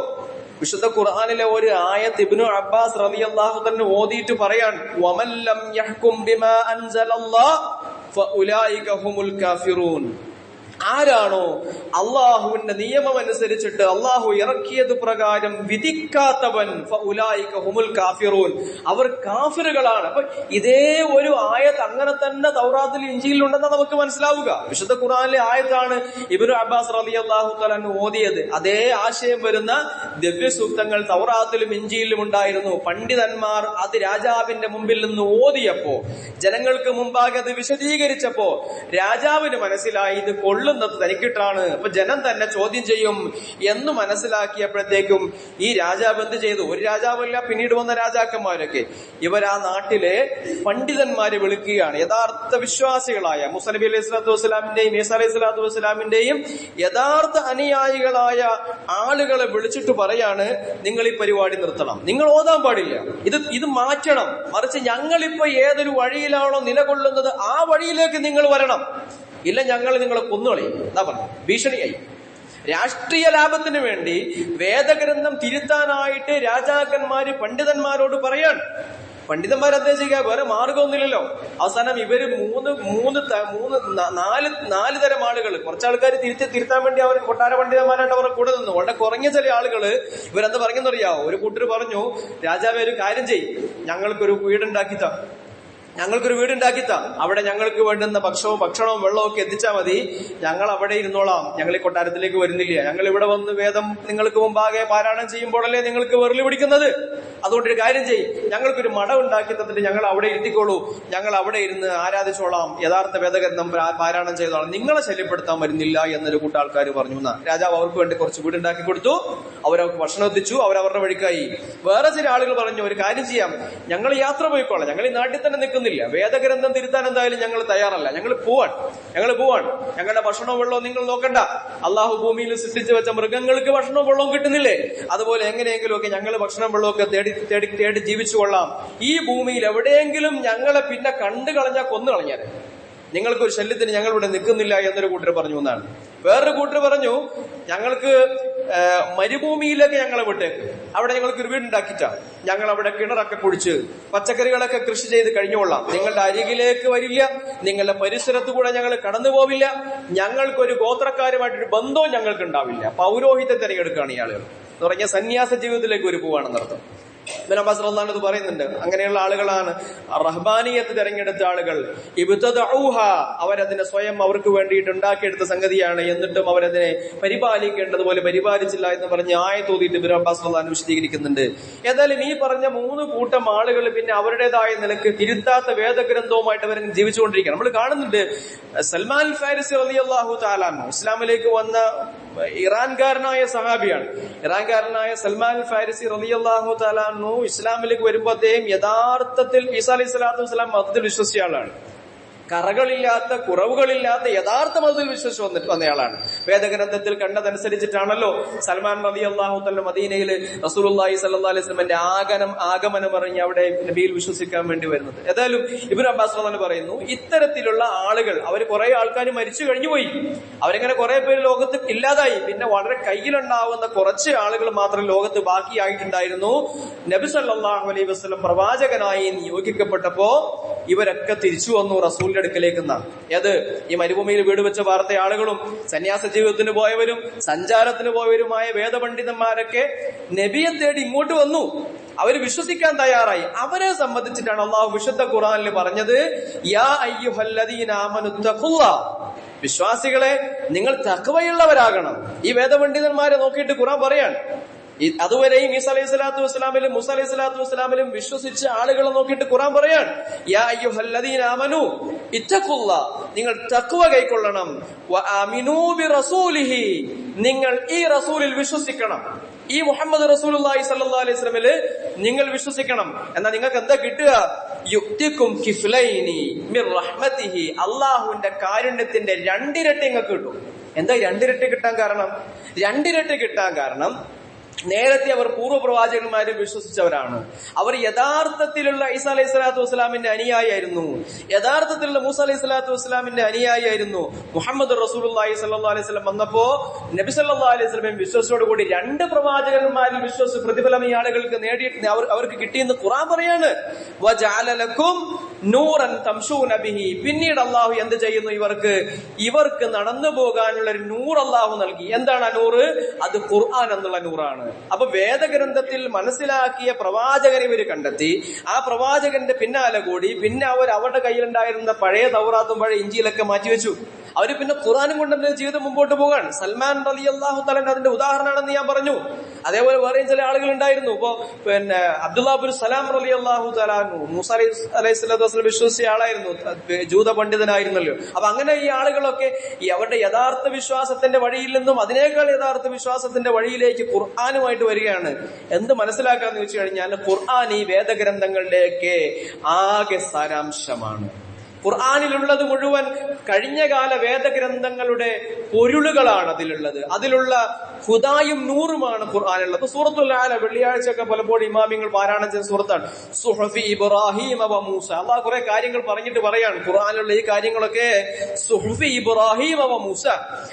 വിശുദ്ധ ഖുർആനിലെ ഒരു ആയത്ത് ഇബ്നു അബ്ബാസ് റളിയല്ലാഹു അൻഹു ഓതിയിട്ട് പറയാണ്, വമല്ലം യഹ്കും ബിമാ അൻസലല്ലാഹ് ഫഉലൈക ഹുമുൽ കാഫിറൂൻ. ആരാണോ അള്ളാഹുവിന്റെ നിയമം അനുസരിച്ചിട്ട് അള്ളാഹു ഇറക്കിയത് പ്രകാരം വിധിക്കാത്തവൻ ഫഉലൈക ഹുമുൽ കാഫിറൂൻ, അവർ കാഫിറുകളാണ്. അപ്പൊ ഇതേ ഒരു ആയത്ത് അങ്ങനെ തന്നെ തൗറാത്തിൽ ഇഞ്ചീലിൽ ഉണ്ടെന്നാ നമുക്ക് മനസ്സിലാവുക. വിശുദ്ധ ഖുർആനിലെ ആയത്താണ് ഇബ്നു അബ്ബാസ് റളിയല്ലാഹു തആല ഓതിയത്. അതേ ആശയം വരുന്ന ദിവ്യസൂക്തങ്ങൾ തൗറാത്തിലും ഇഞ്ചീലിലും ഉണ്ടായിരുന്നു. പണ്ഡിതന്മാർ അത് രാജാവിന്റെ മുമ്പിൽ നിന്ന് ഓതിയപ്പോ, ജനങ്ങൾക്ക് മുമ്പാകെ അത് വിശദീകരിച്ചപ്പോ രാജാവിന് മനസ്സിലായി ഇത് കൊള്ളുന്നത് തനിക്കിട്ടാണ്, അപ്പൊ ജനം തന്നെ ചോദ്യം ചെയ്യും എന്ന് മനസ്സിലാക്കിയപ്പോഴത്തേക്കും ഈ രാജാവ് എന്ത് ചെയ്തു? ഒരു രാജാവല്ല, പിന്നീട് വന്ന രാജാക്കന്മാരൊക്കെ ഇവർ ആ നാട്ടിലെ പണ്ഡിതന്മാരെ വിളിക്കുകയാണ്. യഥാർത്ഥ വിശ്വാസികളായ മൂസ നബി അലൈഹി സ്വലാത്തു വസ്സലാമിന്റെയും ഈസ അലൈഹി സ്വലാത്തു വസ്സലാമിന്റെയും യഥാർത്ഥ അനുയായികളായ ആളുകളെ വിളിച്ചിട്ട് പറയാണ്, നിങ്ങൾ ഈ പരിപാടി നിർത്തണം, നിങ്ങൾ ഓതാൻ പാടില്ല, ഇത് മാറ്റണം, മറിച്ച് ഞങ്ങളിപ്പോ ഏതൊരു വഴിയിലാണോ നിലകൊള്ളുന്നത് ആ വഴിയിലേക്ക് നിങ്ങൾ വരണം, ഇല്ല ഞങ്ങൾ നിങ്ങളെ കൊന്നുകളയും. എന്താ പറഞ്ഞു? ഭീഷണിയായി. രാഷ്ട്രീയ ലാഭത്തിന് വേണ്ടി വേദഗ്രന്ഥം തിരുത്താനായിട്ട് രാജാക്കന്മാര് പണ്ഡിതന്മാരോട് പറയാൻ. പണ്ഡിതന്മാരെന്താ ചെയ്യുക? വേറെ മാർഗമൊന്നുമില്ലല്ലോ. അവസാനം ഇവര് നാല് തരം ആളുകൾ, കുറച്ചാൾക്കാർ തിരുത്താൻ വേണ്ടി അവർ കൊട്ടാര പണ്ഡിതന്മാരായിട്ട് അവരുടെ കൂടെ നിന്നു. വളരെ കുറഞ്ഞ ചില ആളുകള് ഇവരെന്താ പറഞ്ഞെന്നറിയാവോ? ഒരു കൂട്ടർ പറഞ്ഞു, രാജാവേ ഒരു കാര്യം ചെയ്യും, ഞങ്ങൾക്കൊരു വീടുണ്ടാക്കിത്താ, ഞങ്ങൾക്കൊരു വീടുണ്ടാക്കിത്താ, അവിടെ ഞങ്ങൾക്ക് വേണ്ടുന്ന ഭക്ഷണവും വെള്ളവും ഒക്കെ എത്തിച്ചാൽ മതി, ഞങ്ങൾ അവിടെ ഇരുന്നോളാം, ഞങ്ങൾ ഈ കൊട്ടാരത്തിലേക്ക് വരുന്നില്ല, ഞങ്ങൾ ഇവിടെ വന്ന് വേദം നിങ്ങൾക്ക് മുമ്പാകെ പാരായണം ചെയ്യുമ്പോഴല്ലേ നിങ്ങൾക്ക് വെറുതെ പിടിക്കുന്നത്, അതുകൊണ്ടൊരു കാര്യം ചെയ്യും, ഞങ്ങൾക്കൊരു മഠം ഉണ്ടാക്കി തന്നിട്ട് ഞങ്ങൾ അവിടെ ഇരുത്തിക്കോളൂ, ഞങ്ങൾ അവിടെ ഇരുന്ന് ആരാധിച്ചോളാം, യഥാർത്ഥ വേദഗ്രന്ഥം പാരായണം ചെയ്തോളാം, നിങ്ങളെ ശല്യപ്പെടുത്താൻ വരുന്നില്ല എന്നൊരു കൂട്ടം ആൾക്കാർ പറഞ്ഞു. രാജാവ് അവർക്ക് വേണ്ടി കുറച്ച് വീടുണ്ടാക്കി കൊടുത്തു, അവരവർക്ക് ഭക്ഷണം എത്തിച്ചു, അവരവരുടെ വഴിക്കായി. വേറെ ചില ആളുകൾ പറഞ്ഞു, ഒരു കാര്യം ചെയ്യാം, ഞങ്ങൾ യാത്ര പോയിക്കോളാം, ഞങ്ങൾ ഈ നാട്ടിൽ തന്നെ നിൽക്കുന്നില്ല, വേദഗ്രന്ഥം തിരുത്താൻ എന്തായാലും ഞങ്ങൾ തയ്യാറല്ല, ഞങ്ങൾ പോവാൻ, ഞങ്ങളുടെ ഭക്ഷണവും വെള്ളവും നിങ്ങൾ നോക്കണ്ട, അള്ളാഹു ഭൂമിയിൽ സൃഷ്ടിച്ചു വെച്ച മൃഗങ്ങൾക്ക് ഭക്ഷണവും വെള്ളവും കിട്ടുന്നില്ലേ, അതുപോലെ എങ്ങനെയെങ്കിലും ഒക്കെ ഞങ്ങൾ ഭക്ഷണം വെള്ളമൊക്കെ തേടി ജീവിച്ചു കൊള്ളാം, ഈ ഭൂമിയിൽ എവിടെയെങ്കിലും ഞങ്ങളെ പിന്നെ കണ്ടു കളഞ്ഞാൽ കൊന്നു കളഞ്ഞാൽ, നിങ്ങൾക്കൊരു ശല്യത്തിന് ഞങ്ങൾ ഇവിടെ നിൽക്കുന്നില്ല എന്നൊരു കൂട്ടർ പറഞ്ഞു എന്നാണ്. വേറൊരു കൂട്ടർ പറഞ്ഞു, ഞങ്ങൾക്ക് മരുഭൂമിയിലേക്ക് ഞങ്ങളെ വിട്ടേക്ക്, അവിടെ ഞങ്ങൾക്ക് ഒരു വീടുണ്ടാക്കിട്ടാ, ഞങ്ങൾ അവിടെ കിണറൊക്കെ കുഴിച്ച് പച്ചക്കറികളൊക്കെ കൃഷി ചെയ്ത് കഴിഞ്ഞുകൊള്ളാം, നിങ്ങളുടെ അരികിലേക്ക് വരില്ല, നിങ്ങളുടെ പരിസരത്ത് കൂടെ ഞങ്ങൾ കടന്നു പോവില്ല, ഞങ്ങൾക്കൊരു ഗോത്രക്കാരുമായിട്ടൊരു ബന്ധവും ഞങ്ങൾക്ക് ഉണ്ടാവില്ല. പൗരോഹിത്യം തിരഞ്ഞെടുക്കുകയാണ് ഈ ആളുകൾ എന്ന് പറഞ്ഞ സന്യാസ ജീവിതത്തിലേക്ക് ഒരു പോവാണെന്നർത്ഥം. ഇബ്നു അബ്ബാസ് റളിയല്ലാഹു അൻഹു പറയുന്നുണ്ട്, അങ്ങനെയുള്ള ആളുകളാണ് റഹ്ബാനിയത്ത് തിരഞ്ഞെടുത്ത ആളുകൾ. ഇബ്തദഊഹ, അവരതിനെ സ്വയം അവർക്ക് വേണ്ടിയിട്ട് ഉണ്ടാക്കിയെടുത്ത സംഗതിയാണ്, എന്നിട്ടും അവരതിനെ പരിപാലിക്കേണ്ടതുപോലെ പരിപാലിച്ചില്ല എന്ന് പറഞ്ഞ് ആയത്ത് ഓതിയിട്ട് ഇബ്നു അബ്ബാസ് റളിയല്ലാഹു അൻഹു വിശദീകരിക്കുന്നുണ്ട്. ഏതായാലും ഈ പറഞ്ഞ 3 കൂട്ടം ആളുകൾ പിന്നെ അവരുടേതായ നിലക്ക് തിരുത്താത്ത വേദഗ്രന്ഥവുമായിട്ട് അവർ ജീവിച്ചുകൊണ്ടിരിക്കുകയാണ്. നമ്മൾ കാണുന്നുണ്ട്, സൽമാൻ ഫാരിസി റളിയല്ലാഹു തആല അൻഹു ഇസ്ലാമിലേക്ക് വന്ന ഇറാൻകാരനായ സഹാബിയാണ്. ഇറാൻകാരനായ സൽമാൻ ഫാരിസി റളിയല്ലാഹു തആല അൻഹു ഇസ്ലാമിലേക്ക് വരുമ്പോൾ അദ്ദേഹം യഥാർത്ഥത്തിൽ ഈസാ അലൈഹി സ്വലാത്തു വസ്സലാം മതത്തിൽ വിശ്വസിച്ച ആളാണ്. കറകളില്ലാത്ത കുറവുകളില്ലാത്ത യഥാർത്ഥ മതത്തിൽ വിശ്വസിച്ച് വന്നയാളാണ്. വേദഗ്രന്ഥത്തിൽ കണ്ടതനുസരിച്ചിട്ടാണല്ലോ സൽമാൻ റളിയല്ലാഹു തആല മദീനയിൽ റസൂലുള്ളാഹി സ്വല്ലല്ലാഹു അലൈഹി വസല്ലമയുടെ ആഗമനം അറിഞ്ഞ് അവിടെ നബിയിൽ വിശ്വസിക്കാൻ വേണ്ടി വരുന്നത്. ഏതായാലും ഇബ്നു അബ്ബാസ് റളിയല്ലാഹു അൻഹു പറയുന്നു, ഇത്തരത്തിലുള്ള ആളുകൾ, അവർ കുറെ ആൾക്കാർ മരിച്ചു കഴിഞ്ഞുപോയി, അവരെങ്ങനെ കുറെ പേര് ലോകത്ത് ഇല്ലാതായി, പിന്നെ വളരെ കയ്യിലുണ്ടാവുന്ന കുറച്ച് ആളുകൾ മാത്രം ലോകത്ത് ബാക്കിയായിട്ടുണ്ടായിരുന്നു. നബി സല്ലല്ലാഹു അലൈഹി വസല്ലം പ്രവാചകനായി നിയോഗിക്കപ്പെട്ടപ്പോ ഇവരൊക്കെ തിരിച്ചു വന്നു റസൂലിന്റെ അടുക്കലേക്ക് എന്നാണ്. ഏത് ഈ മരുഭൂമിയിൽ വീട് വെച്ച വാർത്ത ആളുകളും സന്യാസ ജീവിതത്തിന് പോയവരും സഞ്ചാരത്തിന് പോയവരുമായ വേദപണ്ഡിതന്മാരൊക്കെ നബിയെ തേടി ഇങ്ങോട്ട് വന്നു. അവര് വിശ്വസിക്കാൻ തയ്യാറായി. അവരെ സംബന്ധിച്ചിട്ടാണ് അള്ളാഹു വിശുദ്ധ ഖുർആനിൽ പറഞ്ഞത്, യാ അയ്യുഹല്ലദീന ആമനു തഖുല്ലാഹ്, വിശ്വാസികളെ നിങ്ങൾ തഖ്വയുള്ളവരാകണം. ഈ വേദപണ്ഡിതന്മാരെ നോക്കിയിട്ട് ഖുർആൻ പറയാണ്, അതുവരെയും ഈസാ അലൈഹി സ്വലാത്തു വസ്സലാമിലും മൂസാ അലൈഹി സ്വലാത്തു വസ്സലാമിലും വിശ്വസിച്ച ആളുകളെ നോക്കിയിട്ട് ഖുർആൻ പറയാൻ, യാ അയ്യുഹല്ലദീന ആമനു ഇത്തഖുല്ലാഹ്, നിങ്ങൾ തഖ്വ കൈക്കൊള്ളണം, വആമിനൂ ബിറസൂലിഹി, നിങ്ങൾ ഈ റസൂലിൽ വിശ്വസിക്കണം, ഈ മുഹമ്മദ് റസൂലുള്ളാഹി സ്വല്ലല്ലാഹു അലൈഹി വസല്ലമയിൽ നിങ്ങൾ വിശ്വസിക്കണം. എന്നാൽ നിങ്ങൾക്ക് എന്താ കിട്ടുക? യുക്തിക്കും കിഫ്ലൈനി മിർ റഹ്മതിഹി, അല്ലാഹുവിന്റെ കാരുണ്യത്തിന്റെ 2 ഇരട്ടി നിങ്ങൾക്ക് കിട്ടും. എന്താ 2 ഇരട്ടി കിട്ടാൻ കാരണം? 2 ഇരട്ടി കിട്ടാൻ കാരണം നേരത്തെ അവർ പൂർവ്വപ്രവാചകന്മാരെ വിശ്വസിച്ചവരാണ്. അവർ യഥാർത്ഥത്തിലുള്ള ഈസാ അലൈഹി സ്വലാത്തു വസ്സലാമിന്റെ അനുയായിയായിരുന്നു, യഥാർത്ഥത്തിലുള്ള മൂസാ അലൈഹി സ്വലാത്തു വസ്സലാമിന്റെ അനുയായിയായിരുന്നു. മുഹമ്മദ് റസൂലുള്ളാഹി സ്വല്ലല്ലാഹു അലൈഹി വസല്ലം വന്നപ്പോ നബി സല്ലല്ലാഹു അലൈഹി വസല്ലം വിശ്വസിച്ചോടുകൂടി 2 പ്രവാചകന്മാരിൽ വിശ്വസിച്ച് പ്രതിഫലം ഈ ആളുകൾക്ക് നേടിയിട്ട് അവർക്ക് കിട്ടിയെന്ന് ഖുർആൻ പറയാണ്. വജഅല ലക്കും നൂറൻ തംശൂന ബിഹി, പിന്നീട് അല്ലാഹു എന്ത് ചെയ്യുന്നു? ഇവർക്ക് നടന്നു പോകാനുള്ള ഒരു നൂർ അല്ലാഹു നൽകി. എന്താണ് ആ നൂറ്? അത് ഖുർആൻ എന്നുള്ള നൂറാണ്. അപ്പൊ വേദഗ്രന്ഥത്തിൽ മനസ്സിലാക്കിയ പ്രവാചകനെ ഇവർ കണ്ടെത്തി, ആ പ്രവാചകന്റെ പിന്നാലെ കൂടി പിന്നെ അവരുടെ കയ്യിലുണ്ടായിരുന്ന പഴയ തൗറാത്തും പഴയ ഇഞ്ചിയിലൊക്കെ മാറ്റിവെച്ചു. അവര് പിന്നെ ഖുർആനും കൊണ്ട് ജീവിതം മുമ്പോട്ട് പോകാൻ. സൽമാൻ റളിയല്ലാഹു തആല അതിന്റെ ഉദാഹരണമാണെന്ന് ഞാൻ പറഞ്ഞു. അതേപോലെ വേറെയും ചില ആളുകൾ ഉണ്ടായിരുന്നു. ഇപ്പൊ പിന്നെ അബ്ദുല്ലാഹ് ഇബ്നു സലാം റളിയല്ലാഹു തആല മൂസാ അലൈഹി സ്വലാത്തു വസ്സലാം വിശ്വസിച്ച ആളായിരുന്നു, ജൂത പണ്ഡിതനായിരുന്നല്ലോ. അപ്പൊ അങ്ങനെ ഈ ആളുകളൊക്കെ ഈ അവരുടെ യഥാർത്ഥ വിശ്വാസത്തിന്റെ വഴിയിൽ നിന്നും അതിനേക്കാൾ യഥാർത്ഥ വിശ്വാസത്തിന്റെ വഴിയിലേക്ക് ഖുർആനുമായിട്ട് വരികയാണ്. എന്ത് മനസ്സിലാക്കാന്ന് ചോദിച്ചു കഴിഞ്ഞാൽ, ഖുർആൻ ഈ വേദഗ്രന്ഥങ്ങളുടെയൊക്കെ ആകെ സാരാംശമാണ്. ഖുർആനിലുള്ളത് മുഴുവൻ കഴിഞ്ഞകാല വേദഗ്രന്ഥങ്ങളുടെ പൊരുളുകളാണ് അതിലുള്ള ഹുദായും നൂറുമാണ് ഖുർആനിലുള്ളത്. സൂറത്തുൽ ആല വെള്ളിയാഴ്ചയൊക്കെ പലപ്പോഴും ഇമാമിങ്ങൾ പാരായണം ചെയ്യുന്ന സൂറത്താണ്. സുഹഫി ഇബ്രാഹിം വ മൂസ. അല്ലാഹു കുറെ കാര്യങ്ങൾ പറഞ്ഞിട്ട് പറയാണ്, ഖുർആനിലുള്ള ഈ കാര്യങ്ങളൊക്കെ സുഹഫി ഇബ്രാഹിം വ മൂസ,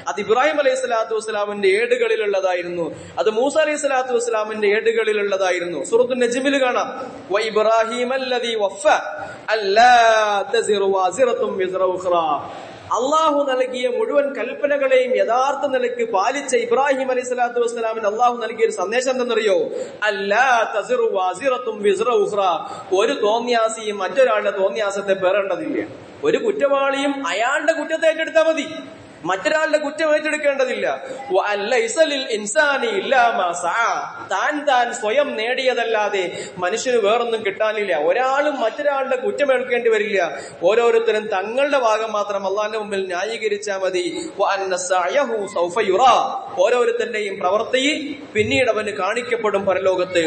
അത് ഇബ്രാഹിം അലൈഹി സ്വലാത്തു വസ്സലാമിന്റെ ഏടുകളിലുള്ളതായിരുന്നു, അത് മൂസ അലൈഹി സ്വലാത്തു വസ്സലാമിന്റെ ഏടുകളിലുള്ളതായിരുന്നു. സൂറത്തുൽ നജ്മിൽ കാണാം, വ ഇബ്രാഹിം അല്ലദീ വഫ അല്ലാ തസിറു വാസിറത്തും വിസ്റ ഉഖ്റാ, അള്ളാഹു നൽകിയ മുഴുവൻ കൽപ്പനകളെയും യഥാർത്ഥ നിലയ്ക്ക് പാലിച്ച ഇബ്രാഹിം അലൈഹി സ്വലാത്തു വസ്സലാമിന് അള്ളാഹു നൽകിയ ഒരു സന്ദേശം എന്തെന്നറിയോ? അല്ലാ തസിറു വാസിറത്തും വിസ്റ ഉഖ്റ. ഒരു തോന്നിയാസിയും മറ്റൊരാളുടെ തോന്നിയാസത്തെ പേറേണ്ടതില്ല. ഒരു കുറ്റവാളിയും അയാളുടെ കുറ്റത്തെ ഏറ്റെടുത്താൽ മതി, മറ്റൊരാളുടെ കുറ്റം ഏറ്റെടുക്കേണ്ടതില്ല. താൻ സ്വയം നേടിയതല്ലാതെ മനുഷ്യന് വേറൊന്നും കിട്ടാനില്ല. ഒരാളും മറ്റൊരാളുടെ കുറ്റമേൽക്കേണ്ടി വരില്ല. ഓരോരുത്തരും തങ്ങളുടെ ഭാഗം മാത്രം അള്ളാന്റെ മുമ്പിൽ ന്യായീകരിച്ചാൽ മതി. ഓരോരുത്തന്റെയും പ്രവൃത്തി പിന്നീട് അവന് കാണിക്കപ്പെടും പരലോകത്ത്.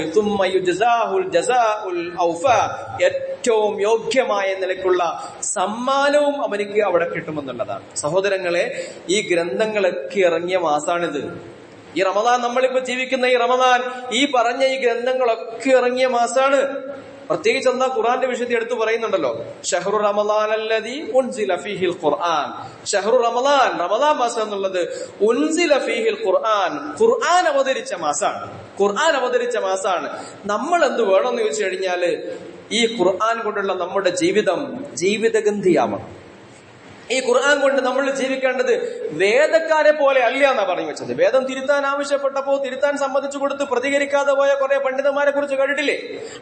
ഏറ്റവും യോഗ്യമായ നിലയ്ക്കുള്ള സമ്മാനവും അവനിക്ക് അവിടെ കിട്ടുമെന്നുള്ളതാണ്. സഹോദരങ്ങളെ, ഈ ഗ്രന്ഥങ്ങളൊക്കെ ഇറങ്ങിയ മാസാണിത്. ഈ റമദാൻ, നമ്മളിപ്പോ ജീവിക്കുന്ന ഈ റമദാൻ, ഈ പറഞ്ഞ ഈ ഗ്രന്ഥങ്ങളൊക്കെ ഇറങ്ങിയ മാസാണ്. പ്രത്യേകിച്ച് എന്താ ഖുർആന്റെ വിഷയത്തിൽ എടുത്തു പറയുന്നുണ്ടല്ലോ, ഷഹ്റു റമദാൻ അല്ലദീ ഉൻസില ഫീഹിൽ ഖുർആൻ. ഷഹ്റു റമദാൻ, റമദാൻ മാസം എന്നുള്ളത് ഉൻസില ഫീഹിൽ ഖുർആൻ, ഖുർആൻ അവതരിച്ച മാസാണ്. ഖുർആൻ അവതരിച്ച മാസാണ്. നമ്മൾ എന്ത് വേണമെന്ന് ചോദിച്ചു കഴിഞ്ഞാല് ഈ ഖുർആൻ കൊണ്ടുള്ള നമ്മുടെ ജീവിതം ജീവിതഗന്ധിയാവണം. ഈ ഖുർആൻ കൊണ്ട് നമ്മൾ ജീവിക്കേണ്ടത് വേദക്കാരെ പോലെ അല്ല എന്നാ പറഞ്ഞു വെച്ചത്. വേദം തിരുത്താൻ ആവശ്യപ്പെട്ടപ്പോ തിരുത്താൻ സമ്മതിച്ചു കൊടുത്ത് പ്രതികരിക്കാതെ പോയ കുറെ പണ്ഡിതന്മാരെ കുറിച്ച് കേട്ടിട്ടില്ലേ?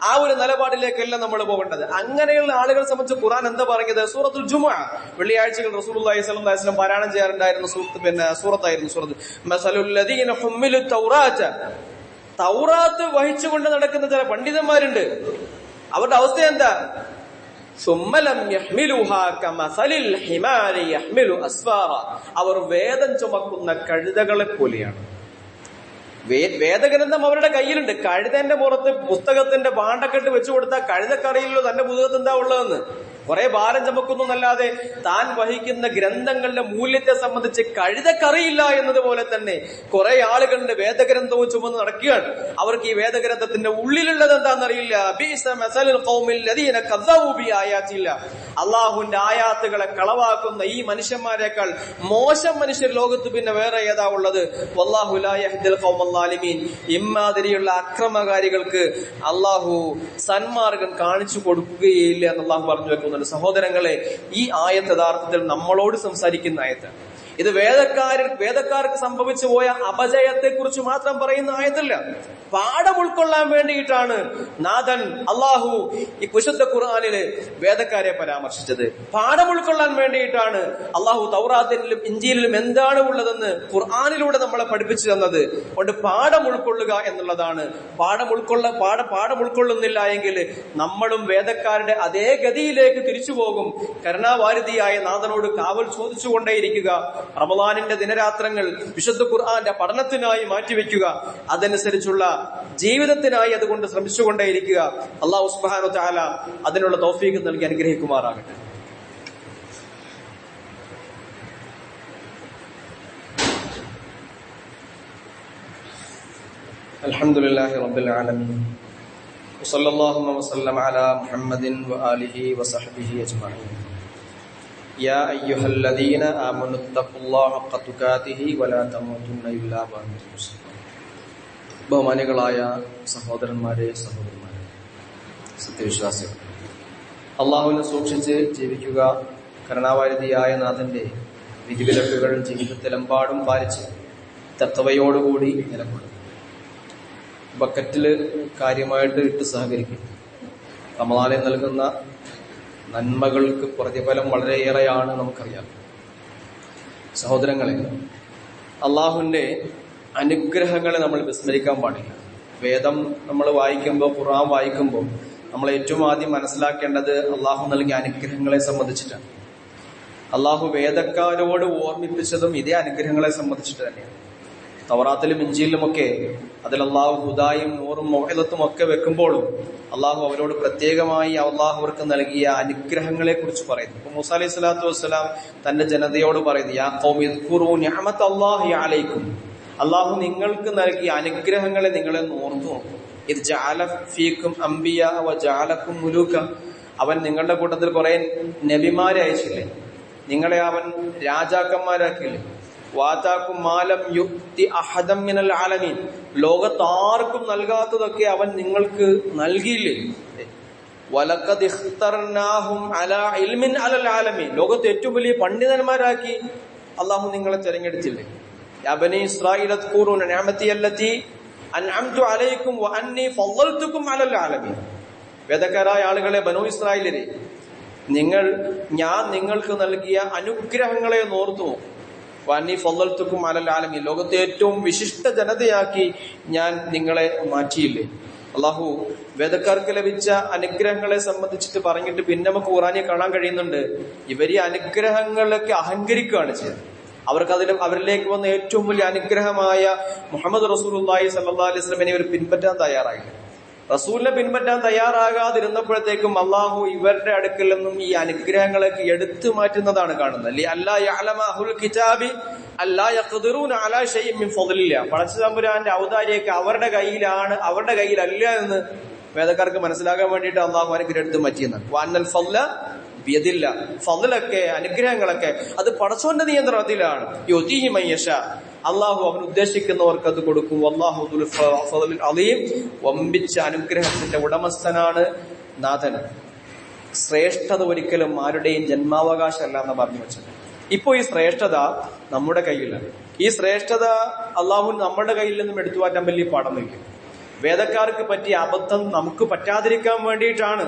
ആ ഒരു നിലപാടിലേക്കല്ല നമ്മൾ പോകേണ്ടത്. അങ്ങനെയുള്ള ആളുകളെ സംബന്ധിച്ച് ഖുർആൻ എന്താ പറഞ്ഞത്? സൂറത്തുൽ ജുമുഅ, വെള്ളിയാഴ്ചകൾ റസൂലുള്ളാഹി സ്വല്ലല്ലാഹു അലൈഹി വസല്ലം പാരായണം ചെയ്യാറുണ്ടായിരുന്ന സൂറത്തായിരുന്നു സൂറത്ത് മസലുൽ ലദീന ഹുമ്മിലു തൗറാത്ത. തൗറാത്ത് വഹിച്ചുകൊണ്ട് നടക്കുന്ന ചില പണ്ഡിതന്മാരുണ്ട്. അവരുടെ അവസ്ഥ എന്താ? അവർ വേദം ചുമക്കുന്ന കഴുതകളെ പോലെയാണ്. വേദഗ്രന്ഥം അവരുടെ കയ്യിലുണ്ട്. കഴുതന്റെ പുറത്ത് പുസ്തകത്തിന്റെ പാണ്ടക്കെട്ട് വെച്ചു കൊടുത്താൽ കഴുതക്കറിയില്ലോ തന്റെ പുസ്തകത്ത് എന്താ ഉള്ളതെന്ന്. കുറെ ഭാരം ചുമക്കുന്നല്ലാതെ താൻ വഹിക്കുന്ന ഗ്രന്ഥങ്ങളുടെ മൂല്യത്തെ സംബന്ധിച്ച് കഴുതക്കറിയില്ല എന്നതുപോലെ തന്നെ കുറെ ആളുകളുടെ വേദഗ്രന്ഥവും ചുമന്ന് നടക്കുകയാണ്. അവർക്ക് ഈ വേദഗ്രന്ഥത്തിന്റെ ഉള്ളിലുള്ളത് എന്താണെന്നറിയില്ല. അള്ളാഹുവിന്റെ ആയാത്തുകളെ കളവാക്കുന്ന ഈ മനുഷ്യന്മാരെക്കാൾ മോശം മനുഷ്യർ ലോകത്ത് പിന്നെ വേറെ ഏതാ ഉള്ളത്? വല്ലാഹു ലാ യഹ്ദിൽ ഖൗമൽ ളാലിമീൻ. ഇമ്മാതിരിയുള്ള അക്രമകാരികൾക്ക് അള്ളാഹു സന്മാർഗം കാണിച്ചു കൊടുക്കുകയില്ല എന്ന് അള്ളാഹു പറഞ്ഞു വെക്കുന്നു. സഹോദരങ്ങളെ, ഈ ആയത്ത് യഥാർത്ഥത്തിൽ നമ്മളോട് സംസാരിക്കുന്ന ആയത്താണ്. ഇത് വേദക്കാർക്ക് സംഭവിച്ചു പോയ അപജയത്തെ കുറിച്ച് മാത്രം പറയുന്ന ആയത്തല്ല. പാഠം ഉൾക്കൊള്ളാൻ വേണ്ടിയിട്ടാണ് നാഥൻ അള്ളാഹു ഈ വിശുദ്ധ ഖുർആനില് വേദക്കാരെ പരാമർശിച്ചത്. പാഠം ഉൾക്കൊള്ളാൻ വേണ്ടിയിട്ടാണ് അള്ളാഹു തൗറാത്തിലും ഇഞ്ചീലിലും എന്താണ് ഉള്ളതെന്ന് ഖുർആനിലൂടെ നമ്മളെ പഠിപ്പിച്ചു തന്നത്. അതുകൊണ്ട് പാഠം ഉൾക്കൊള്ളുക എന്നുള്ളതാണ്. പാഠം ഉൾക്കൊള്ളുന്നില്ല എങ്കിൽ നമ്മളും വേദക്കാരുടെ അതേ ഗതിയിലേക്ക് തിരിച്ചു പോകും. കരുണാവാരിധിയായ നാഥനോട് കാവൽ ചോദിച്ചുകൊണ്ടേയിരിക്കുക. റമളാനിന്റെ ദിനരാത്രങ്ങൾ വിശുദ്ധ ഖുർആന്റെ പഠനത്തിനായി മാറ്റിവെക്കുക. അതനുസരിച്ചുള്ള ജീവിതത്തിനായി അതുകൊണ്ട് ശ്രമിച്ചുകൊണ്ടേയിരിക്കുക. അല്ലാഹു സുബ്ഹാനഹു വ തആല അതിനുള്ള തൗഫീഖ് നൽകി അനുഗ്രഹിക്കുമാറാകട്ടെ. അൽഹംദുലില്ലാഹി റബ്ബിൽ ആലമീൻ വസല്ലല്ലാഹു വസല്ലമ അലാ മുഹമ്മദിൻ വആലിഹി വസഹ്ബിഹി അജ്മഈൻ. യാ അയ്യുഹല്ലദീന ആമനുത്തഖുല്ലാഹ ഹഖ്ക തുഖാതിഹി വലാ തമൂതുന്ന ഇല്ലാ വഅൻതും മുസ്ലിമൂൻ. ബഹുമാനികളായ സഹോദരന്മാരെ, സഹോദരിമാരെ, സത്യവിശ്വാസികൾ, അള്ളാഹുവിനെ സൂക്ഷിച്ച് ജീവിക്കുക. കരുണാവാരിധിയായ നാഥന്റെ വിധിവിലക്കുകൾ ജീവിതത്തിലെമ്പാടും പാലിച്ച് തഖ്വയോടുകൂടി നിലകൊള്ളുക. ബക്കറ്റില് കാര്യമായിട്ട് ഇട്ട് സഹകരിക്കും. റമളാനിൽ നൽകുന്ന നന്മകൾക്ക് പ്രതിഫലം വളരെയേറെയാണ്, നമുക്കറിയാം. സഹോദരങ്ങളെ, അള്ളാഹുവിന്റെ അനുഗ്രഹങ്ങളെ നമ്മൾ വിസ്മരിക്കാൻ പാടില്ല. വേദം നമ്മൾ വായിക്കുമ്പോൾ, ഖുർആൻ വായിക്കുമ്പോൾ നമ്മൾ ഏറ്റവും ആദ്യം മനസ്സിലാക്കേണ്ടത് അള്ളാഹു നൽകിയ അനുഗ്രഹങ്ങളെ സംബന്ധിച്ചിട്ടാണ്. അള്ളാഹു വേദക്കാരോട് ഓർമ്മിപ്പിച്ചതും ഇതേ അനുഗ്രഹങ്ങളെ സംബന്ധിച്ചിട്ട് തന്നെയാണ്. തൗറാത്തിലും ഇഞ്ചീലിലുമൊക്കെ അതിൽ അള്ളാഹു ഹുദായും നൂറും മൗഇദത്തും ഒക്കെ വെക്കുമ്പോഴും അള്ളാഹു അവരോട് പ്രത്യേകമായി അള്ളാഹു അവർക്ക് നൽകിയ അനുഗ്രഹങ്ങളെ കുറിച്ച് പറയുന്നു. ഇപ്പൊ മൂസാ അലൈഹി സ്വലാത്തു വസ്സലാം തന്റെ ജനതയോട് പറയുന്നു, യാ ഖൗമി ഇദ്കുറൂ നിഅമത്തല്ലാഹി അലൈക്കും. അള്ളാഹു നിങ്ങൾക്ക് നൽകിയ അനുഗ്രഹങ്ങളെ നിങ്ങളെ ഓർത്തു നോക്കും. ഇത് ജഅല ഫീക്കും അംബിയ വ ജഅലക്കും മുലൂക. അവൻ നിങ്ങളുടെ കൂട്ടത്തിൽ കുറെ നബിമാരെ അയച്ചില്ലേ? നിങ്ങളെ അവൻ രാജാക്കന്മാരാക്കിയില്ലേ? വാതാക്കും മാലം യുക്തി അഹദം മിനൽ ആലമീൻ. ലോകത്താർക്കും നൽകാത്തതൊക്കെ അവൻ നിങ്ങൾക്ക് നൽകിയില്ലേ? വലഖദ് ഇഖ്തർനാഹും അലാ ഇൽമിൻ അലൽ ആലമീൻ, ലോകത്തെ ഏറ്റവും വലിയ പണ്ഡിതന്മാരാക്കി അള്ളാഹു നിങ്ങളെ തെരഞ്ഞെടുത്തില്ലേ. യാ ബനി ഇസ്രായീൽ അദ്കുറൂ നിഅമതി അല്ലതി അൻഅംതു അലൈക്കും വഅന്നി ഫളൽതുകും അലൽ ആലമീൻ. വേദക്കാരായ ആളുകളെ, ബനൂ ഇസ്രായേലരെ, ഞാൻ നിങ്ങൾക്ക് നൽകിയ അനുഗ്രഹങ്ങളെ ഓർത്തു. വഅന്നി ഫളൽതുകും അലൽ ആലമീൻ, ലോകത്തെ ഏറ്റവും വിശിഷ്ട ജനതയാക്കി ഞാൻ നിങ്ങളെ മാറ്റിയില്ലേ. അള്ളാഹു വേദക്കാർക്ക് ലഭിച്ച അനുഗ്രഹങ്ങളെ സംബന്ധിച്ചിട്ട് പറഞ്ഞിട്ട് പിന്നെ നമുക്ക് ഖുർആനിൽ കാണാൻ കഴിയുന്നുണ്ട്, ഇവർ ഈ അനുഗ്രഹങ്ങളിലൊക്കെ അഹങ്കരിക്കുകയാണ് ചെയ്യുന്നത്. അവരിലേക്ക് വന്ന ഏറ്റവും വലിയ അനുഗ്രഹമായ മുഹമ്മദ് റസൂലുള്ളാഹി സ്വല്ലല്ലാഹു അലൈഹി വസല്ലമയെ ഇവർ പിൻപറ്റാൻ തയ്യാറായില്ല. റസൂലിനെ പിൻപറ്റാൻ തയ്യാറാകാതിരുന്നപ്പോഴത്തേക്കും അള്ളാഹു ഇവരുടെ അടുക്കൽ നിന്നും ഈ അനുഗ്രഹങ്ങളൊക്കെ എടുത്തു മാറ്റുന്നതാണ് കാണുന്നത്. അല്ലാ യഅലമ അഹ്ലുൽ കിതാബി അല്ലാ യഖ്ദിറൂന അലാ ശൈഇൻ മിൻ ഫളില്ലാഹ്, പടച്ചതമ്പുരാന്റെ ഔദാര്യമൊക്കെ അവരുടെ കയ്യിലാണ്, അവരുടെ കയ്യിലല്ല എന്ന് വേദക്കാർക്ക് മനസ്സിലാകാൻ വേണ്ടിയിട്ട് അള്ളാഹു അനുഗ്രഹം എടുത്തു മാറ്റിയെന്നാണ്. വഅന്നൽ ഫള ബിയദില്ല, ഫളലൊക്കെ അനുഗ്രഹങ്ങളൊക്കെ അത് പടച്ചോന്റെ നിയന്ത്രണത്തിലാണ്. യുതീഹി മൻ യശാ, അള്ളാഹു അവൻ ഉദ്ദേശിക്കുന്നവർക്ക് അത് കൊടുക്കും. വല്ലാഹു ദുൽ ഫളലിൽ അലീം, വമ്പിച്ച അനുഗ്രഹത്തിന്റെ ഉടമസ്ഥനാണ് നാഥൻ. ശ്രേഷ്ഠത ഒരിക്കലും ആരുടെയും ജന്മാവകാശമല്ല എന്ന് പറഞ്ഞു വെച്ചത്. ഇപ്പോ ഈ ശ്രേഷ്ഠത നമ്മുടെ കയ്യിലാണ്. ഈ ശ്രേഷ്ഠത അള്ളാഹു നമ്മുടെ കയ്യിൽ നിന്നും എടുത്തു മാറ്റാൻ വലിയ പാടൊന്നുമില്ല. വേദക്കാർക്ക് പറ്റിയ അബദ്ധം നമുക്ക് പറ്റാതിരിക്കാൻ വേണ്ടിയിട്ടാണ്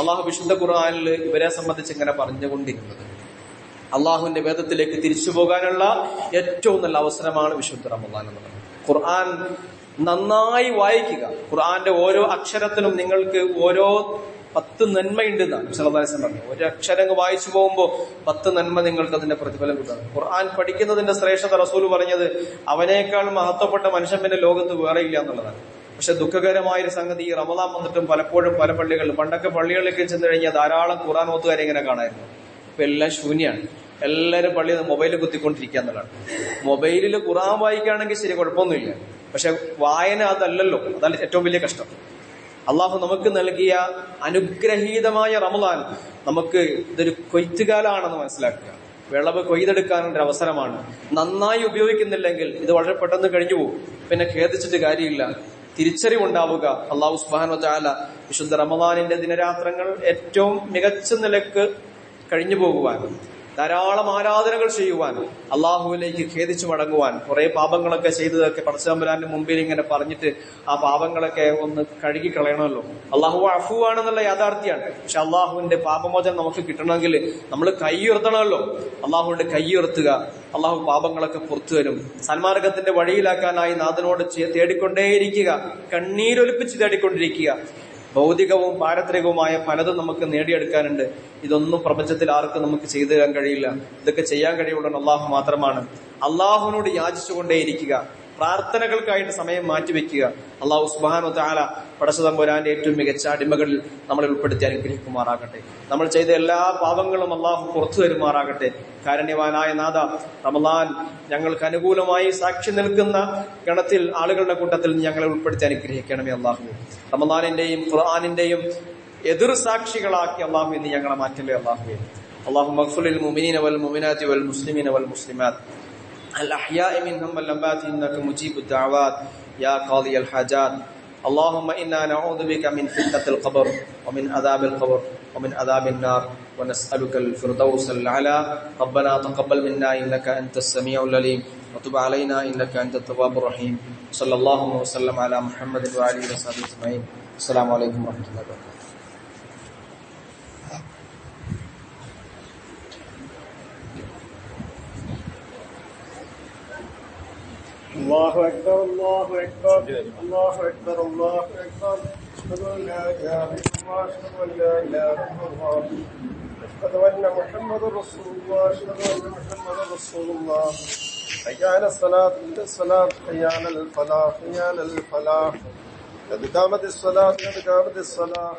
അള്ളാഹു വിശുദ്ധ ഖുർആനിൽ ഇവരെ സംബന്ധിച്ച് ഇങ്ങനെ പറഞ്ഞുകൊണ്ടിരുന്നത്. അള്ളാഹുവിന്റെ വേദത്തിലേക്ക് തിരിച്ചു പോകാനുള്ള ഏറ്റവും നല്ല അവസരമാണ് വിശുദ്ധ റമദാൻ എന്നുള്ളത്. ഖുർആൻ നന്നായി വായിക്കുക. ഖുർആന്റെ ഓരോ അക്ഷരത്തിനും നിങ്ങൾക്ക് ഓരോ 10 നന്മയുണ്ടെന്നാണ് സല്ലല്ലാഹു അലൈഹി വസല്ലം പറഞ്ഞു. ഒരു അക്ഷരം വായിച്ചു പോകുമ്പോൾ 10 നന്മ നിങ്ങൾക്ക് അതിന്റെ പ്രതിഫലം കിട്ടും. ഖുർആൻ പഠിക്കുന്നതിന്റെ ശ്രേഷ്ഠത റസൂൽ പറഞ്ഞത് അവനേക്കാൾ മഹത്വപ്പെട്ട മനുഷ്യൻ പിന്നെ ലോകത്ത് വേറെ ഇല്ല എന്നുള്ളതാണ്. പക്ഷെ ദുഃഖകരമായൊരു സംഗതി, ഈ റമദാൻ വന്നിട്ടും പലപ്പോഴും പല പള്ളികളിലും, പണ്ടൊക്കെ പള്ളികളിലേക്ക് ചെന്ന് കഴിഞ്ഞാൽ ധാരാളം ഖുർആൻ ഓത്തുകാരെ ഇങ്ങനെ കാണായിരുന്നു. ഇപ്പൊ എല്ലാം ശൂന്യാണ്. എല്ലാവരും പള്ളിയിൽ മൊബൈലിൽ കുത്തിക്കൊണ്ടിരിക്കുക എന്നുള്ളതാണ്. മൊബൈലിൽ ഖുർആൻ വായിക്കുകയാണെങ്കിൽ ശരി, കുഴപ്പമൊന്നുമില്ല. പക്ഷെ വായന അതല്ലല്ലോ, അതാണ് ഏറ്റവും വലിയ കഷ്ടം. അള്ളാഹു നമുക്ക് നൽകിയ അനുഗ്രഹീതമായ റമദാൻ നമുക്ക് ഇതൊരു കൊയ്ത്തുകാലാണെന്ന് മനസ്സിലാക്കുക. വിളവ് കൊയ്തെടുക്കാനുള്ള അവസരമാണ്. നന്നായി ഉപയോഗിക്കുന്നില്ലെങ്കിൽ ഇത് വളരെ പെട്ടെന്ന് കഴിഞ്ഞു പോകും. പിന്നെ ഖേദിച്ചിട്ട് കാര്യമില്ല. തിരിച്ചറിവുണ്ടാവുക. അള്ളാഹു സുബ്ഹാനഹു വ തആല വിശുദ്ധ റമദാനിന്റെ ദിനരാത്രങ്ങൾ ഏറ്റവും മികച്ച നിലക്ക് കഴിഞ്ഞു പോകുവാൻ, ധാരാളം ആരാധനകൾ ചെയ്യുവാൻ, അള്ളാഹുവിലേക്ക് ഖേദിച്ചു മടങ്ങുവാൻ, കുറെ പാപങ്ങളൊക്കെ ചെയ്തതൊക്കെ പടച്ചതമ്പുരാന്റെ മുമ്പിൽ ഇങ്ങനെ പറഞ്ഞിട്ട് ആ പാപങ്ങളൊക്കെ ഒന്ന് കഴുകി കളയണമല്ലോ. അള്ളാഹു അഫുവാണെന്നുള്ള യാഥാർത്ഥ്യമാണ്. പക്ഷെ അള്ളാഹുവിന്റെ പാപമോചനം നമുക്ക് കിട്ടണമെങ്കിൽ നമ്മൾ കൈ ഉയർത്തണമല്ലോ. അള്ളാഹുവിന്റെ കൈ ഉയർത്തുക. അള്ളാഹു പാപങ്ങളൊക്കെ പുറത്തു വരും. സന്മാർഗത്തിന്റെ വഴിയിലാക്കാനായി നാഥനോട് തേടിക്കൊണ്ടേയിരിക്കുക. കണ്ണീരൊലിപ്പിച്ച് തേടിക്കൊണ്ടിരിക്കുക. ഭൗതികവും പാരത്രികവുമായ പലതും നമുക്ക് നേടിയെടുക്കാനുണ്ട്. ഇതൊന്നും പ്രപഞ്ചത്തിൽ ആർക്കും നമുക്ക് ചെയ്തു തരാൻ കഴിയില്ല. ഇതൊക്കെ ചെയ്യാൻ കഴിയുള്ളത് അള്ളാഹു മാത്രമാണ്. അള്ളാഹുവിനോട് യാചിച്ചുകൊണ്ടേയിരിക്കുക. പ്രാർത്ഥനകൾക്കായിട്ട് സമയം മാറ്റിവെക്കുക. അള്ളാഹു സുബ്ഹാനഹു വ തആല പടച്ചതമ്പുരാന്റെ ഏറ്റവും മികച്ച അടിമകളിൽ നമ്മളെ ഉൾപ്പെടുത്തി അനുഗ്രഹിക്കുമാറാകട്ടെ. നമ്മൾ ചെയ്ത എല്ലാ പാപങ്ങളും അള്ളാഹു പുറത്തു തരുമാറാകട്ടെ. കാരുണ്യവാനായ നാഥ, റമദാൻ ഞങ്ങൾക്ക് അനുകൂലമായി സാക്ഷി നിൽക്കുന്ന ഗണത്തിൽ, ആളുകളുടെ കൂട്ടത്തിൽ ഞങ്ങളെ ഉൾപ്പെടുത്തി അനുഗ്രഹിക്കണമേ അള്ളാഹു. റമദാനിന്റെയും ഖുർആനിന്റെയും എതിർ സാക്ഷികളാക്കി അള്ളാഹു ഇന്ന് ഞങ്ങളെ മാറ്റല്ലേ അള്ളാഹുവേ. اللهم اغفر للمؤمنين والمؤمنات والمسلمين والمسلمات الأحياء منهم والأموات إنك مجيب الدعوات يا قاضي الحاجات. اللهم إنا نعوذ بك من فتنة القبر ومن عذاب القبر ومن عذاب النار ونسألك الفردوس الأعلى. ربنا تقبل منا إنك أنت السميع العليم وتب علينا إنك أنت التواب الرحيم. صلى الله وسلم على محمد وعلى آله وصحبه أجمعين. السلام عليكم ورحمة الله وبركاته. الله أكبر الله أكبر الله أكبر الله أكبر. أشهد أن لا إله إلا الله أشهد أن لا إله إلا الله أشهد أن محمدا رسول الله أشهد أن محمدا رسول الله. حي على الصلاة الصلاة حي على الفلاح حي على الفلاح. قد قامت الصلاة قد قامت الصلاة.